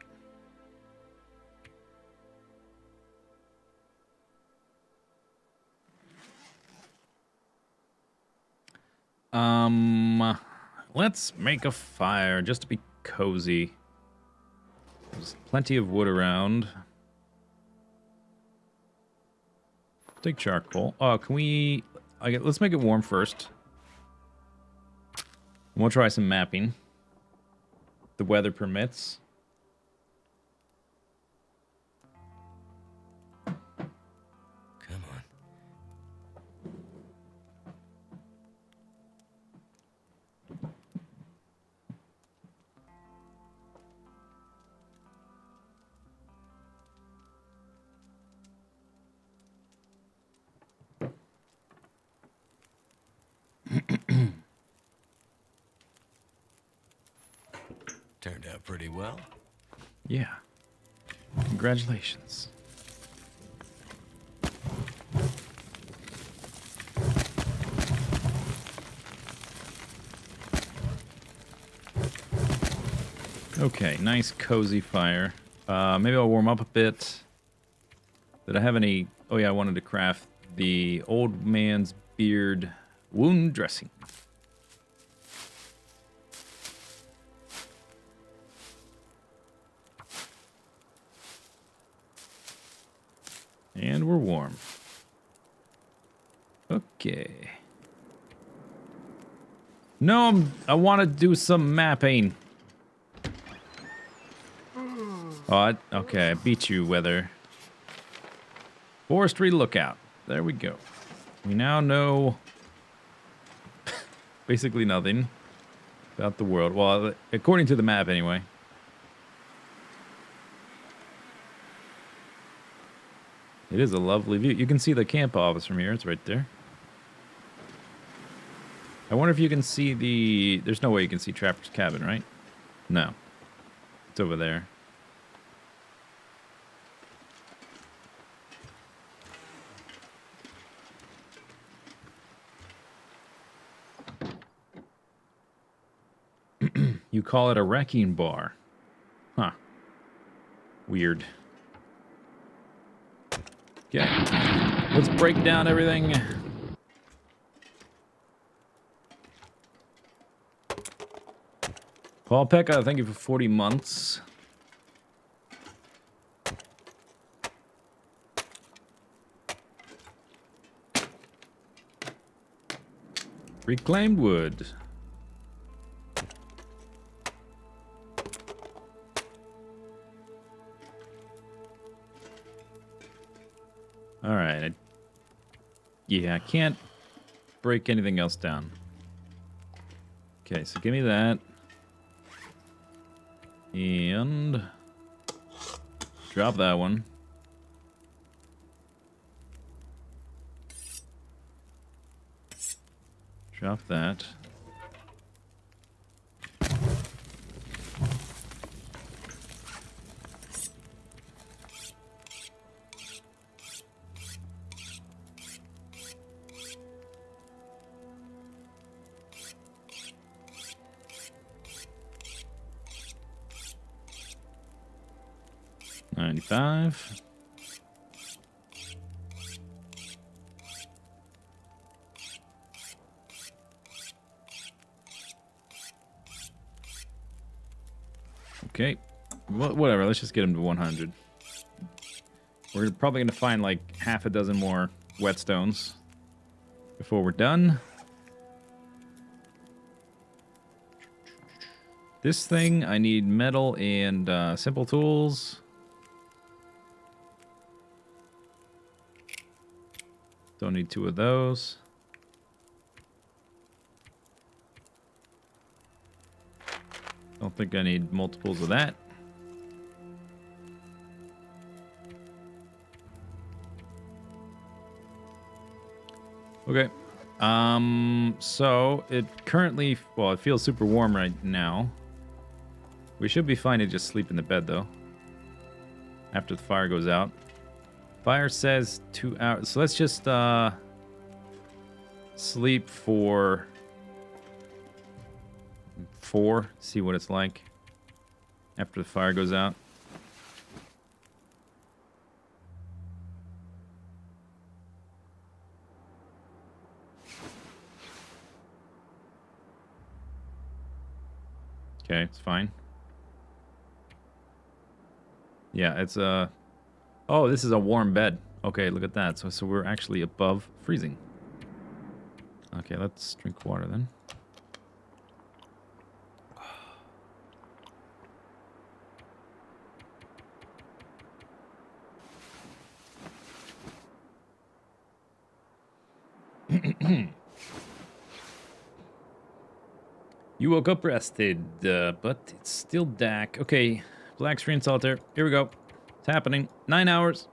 Let's make a fire just to be cozy. There's plenty of wood around. Take charcoal. Oh, can we... let's make it warm first. We'll try some mapping. The weather permits. Come on. Turned out pretty well. Yeah. Congratulations. Okay, nice cozy fire. Maybe I'll warm up a bit. Did I have any... Oh yeah, I wanted to craft the old man's beard wound dressing. And we're warm. Okay. No, I want to do some mapping. Oh, okay, I beat you, weather. Forestry lookout. There we go. We now know basically nothing about the world. Well, according to the map, anyway. It is a lovely view. You can see the camp office from here. It's right there. I wonder if you can see the... There's no way you can see Trapper's cabin, right? No. It's over there. You call it a wrecking bar. Huh. Weird. Okay. Let's break down everything. Paul Pekka, thank you for 40 months. Reclaimed wood. All right. Yeah, I can't break anything else down. Okay, so give me that. And drop that one. Drop that. $95. Okay. Whatever. Let's just get him to 100. We're probably going to find like half a dozen more whetstones before we're done. This thing, I need metal and simple tools. Don't need 2 of those. Don't think I need multiples of that. Okay. So it currently, well, it feels super warm right now. We should be fine to just sleep in the bed though. After the fire goes out. Fire says 2 hours. So let's just sleep for 4. See what it's like after the fire goes out. Okay, it's fine. Yeah, it's oh, this is a warm bed. Okay, look at that. So we're actually above freezing. Okay, let's drink water then. You woke up rested, but it's still dark. Okay, black screen solitaire. Here we go. It's happening. 9 hours.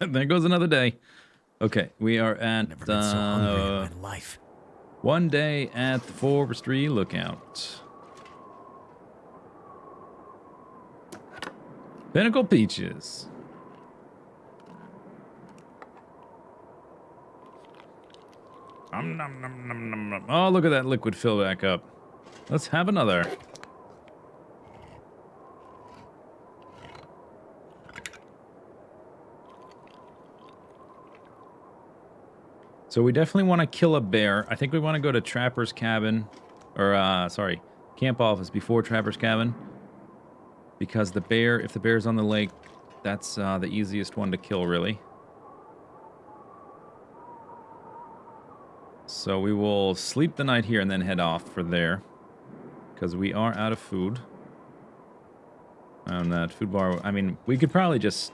There goes another day. Okay, we are at Never been so hungry in my life. 1 day at the Forestry Lookout. Pinnacle Peaches. Nom, nom, nom, nom, nom, nom. Oh, look at that liquid fill back up. Let's have another. So we definitely want to kill a bear. I think we want to go to Trapper's Cabin. Or, sorry, Camp Office before Trapper's Cabin. Because the bear, if the bear's on the lake, that's the easiest one to kill, really. So we will sleep the night here and then head off for there. Because we are out of food. And that food bar, I mean, we could probably just...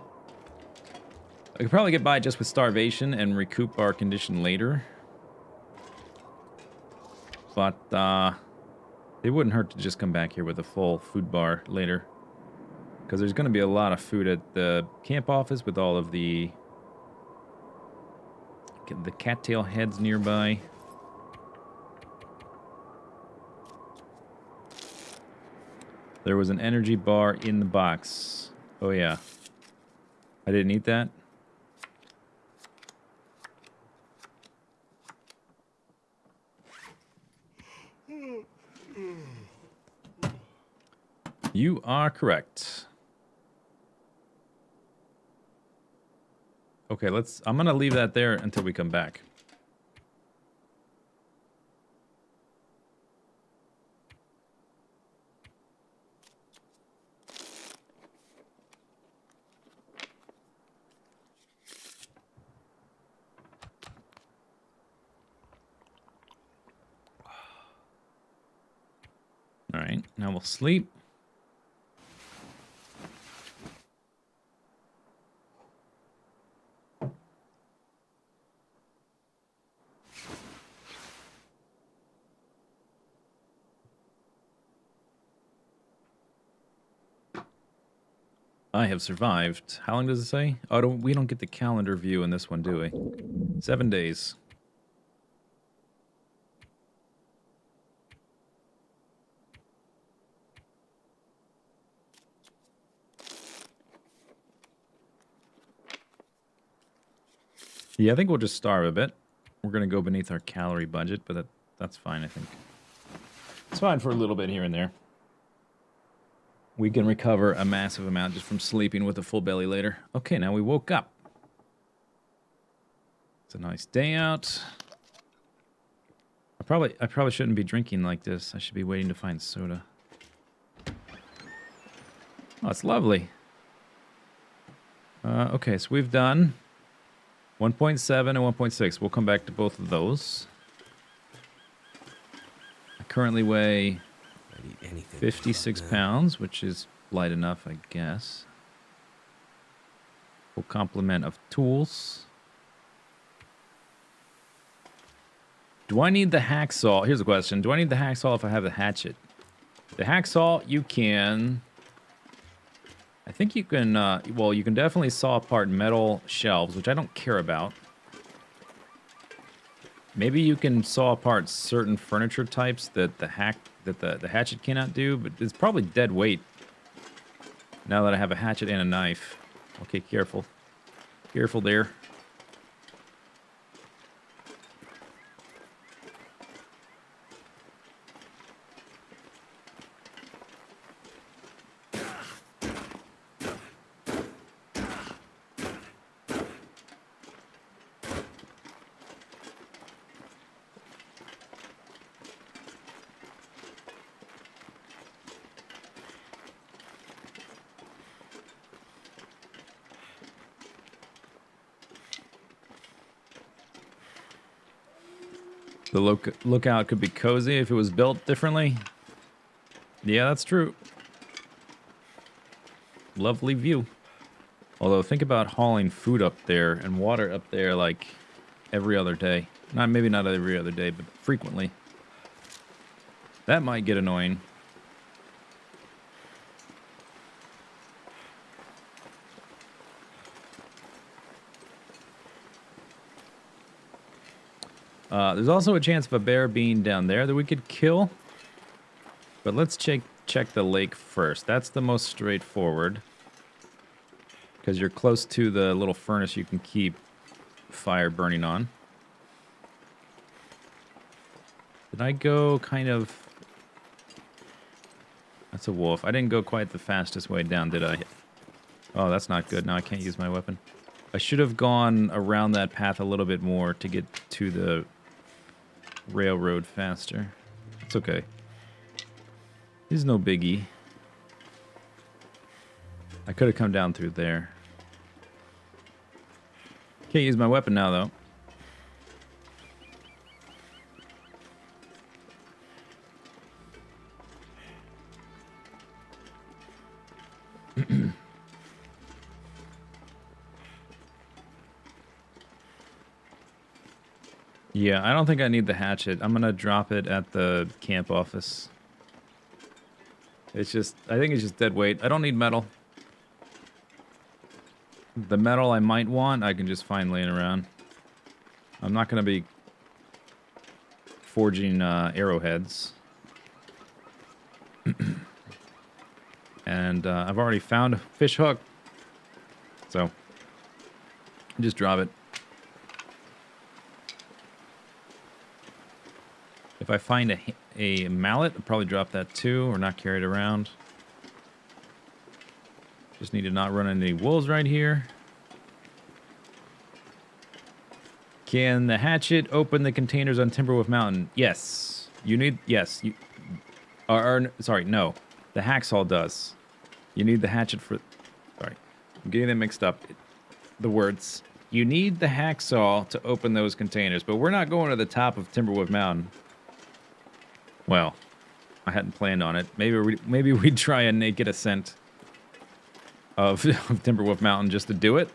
I could probably get by just with starvation and recoup our condition later. But, it wouldn't hurt to just come back here with a full food bar later. Because there's going to be a lot of food at the camp office with all of the cattail heads nearby. There was an energy bar in the box. Oh, yeah. I didn't eat that. You are correct. Okay, I'm gonna leave that there until we come back. All right, now we'll sleep. I have survived. How long does it say? Oh, we don't get the calendar view in this one, do we? 7 days. Yeah, I think we'll just starve a bit. We're going to go beneath our calorie budget, but that's fine, I think. It's fine for a little bit here and there. We can recover a massive amount just from sleeping with a full belly later. Okay, now we woke up. It's a nice day out. I probably shouldn't be drinking like this. I should be waiting to find soda. Oh, it's lovely. Okay, so we've done 1.7 and 1.6. We'll come back to both of those. I currently weigh 56 pounds, which is light enough, I guess. Full complement of tools. Do I need the hacksaw? Here's a question. Do I need the hacksaw if I have the hatchet? The hacksaw, you can... I think you can, well, you can definitely saw apart metal shelves, which I don't care about. Maybe you can saw apart certain furniture types that the hatchet cannot do, but it's probably dead weight. Now that I have a hatchet and a knife. Okay, careful. Careful there. The lookout could be cozy if it was built differently. Yeah, that's true. Lovely view. Although, think about hauling food up there and water up there like every other day. Maybe not every other day, but frequently. That might get annoying. There's also a chance of a bear being down there that we could kill. But let's check the lake first. That's the most straightforward. Because you're close to the little furnace you can keep fire burning on. Did I go kind of... That's a wolf. I didn't go quite the fastest way down, did I? Oh, that's not good. Now I can't use my weapon. I should have gone around that path a little bit more to get to the railroad faster. It's okay. There's no biggie. I could have come down through there. Can't use my weapon now, though. Yeah, I don't think I need the hatchet. I'm gonna drop it at the camp office. It's just, I think it's just dead weight. I don't need metal. The metal I might want, I can just find laying around. I'm not gonna be forging arrowheads. And I've already found a fish hook. So, just drop it. If I find a mallet, I'll probably drop that too, or not carry it around. Just need to not run into any wolves right here. Can the hatchet open the containers on Timberwolf Mountain? Yes. You need, yes. Sorry, no. The hacksaw does. You need the hatchet for, sorry. I'm getting them mixed up. The words. You need the hacksaw to open those containers, but we're not going to the top of Timberwolf Mountain. Well, I hadn't planned on it. Maybe we'd try a naked ascent of Timberwolf Mountain just to do it.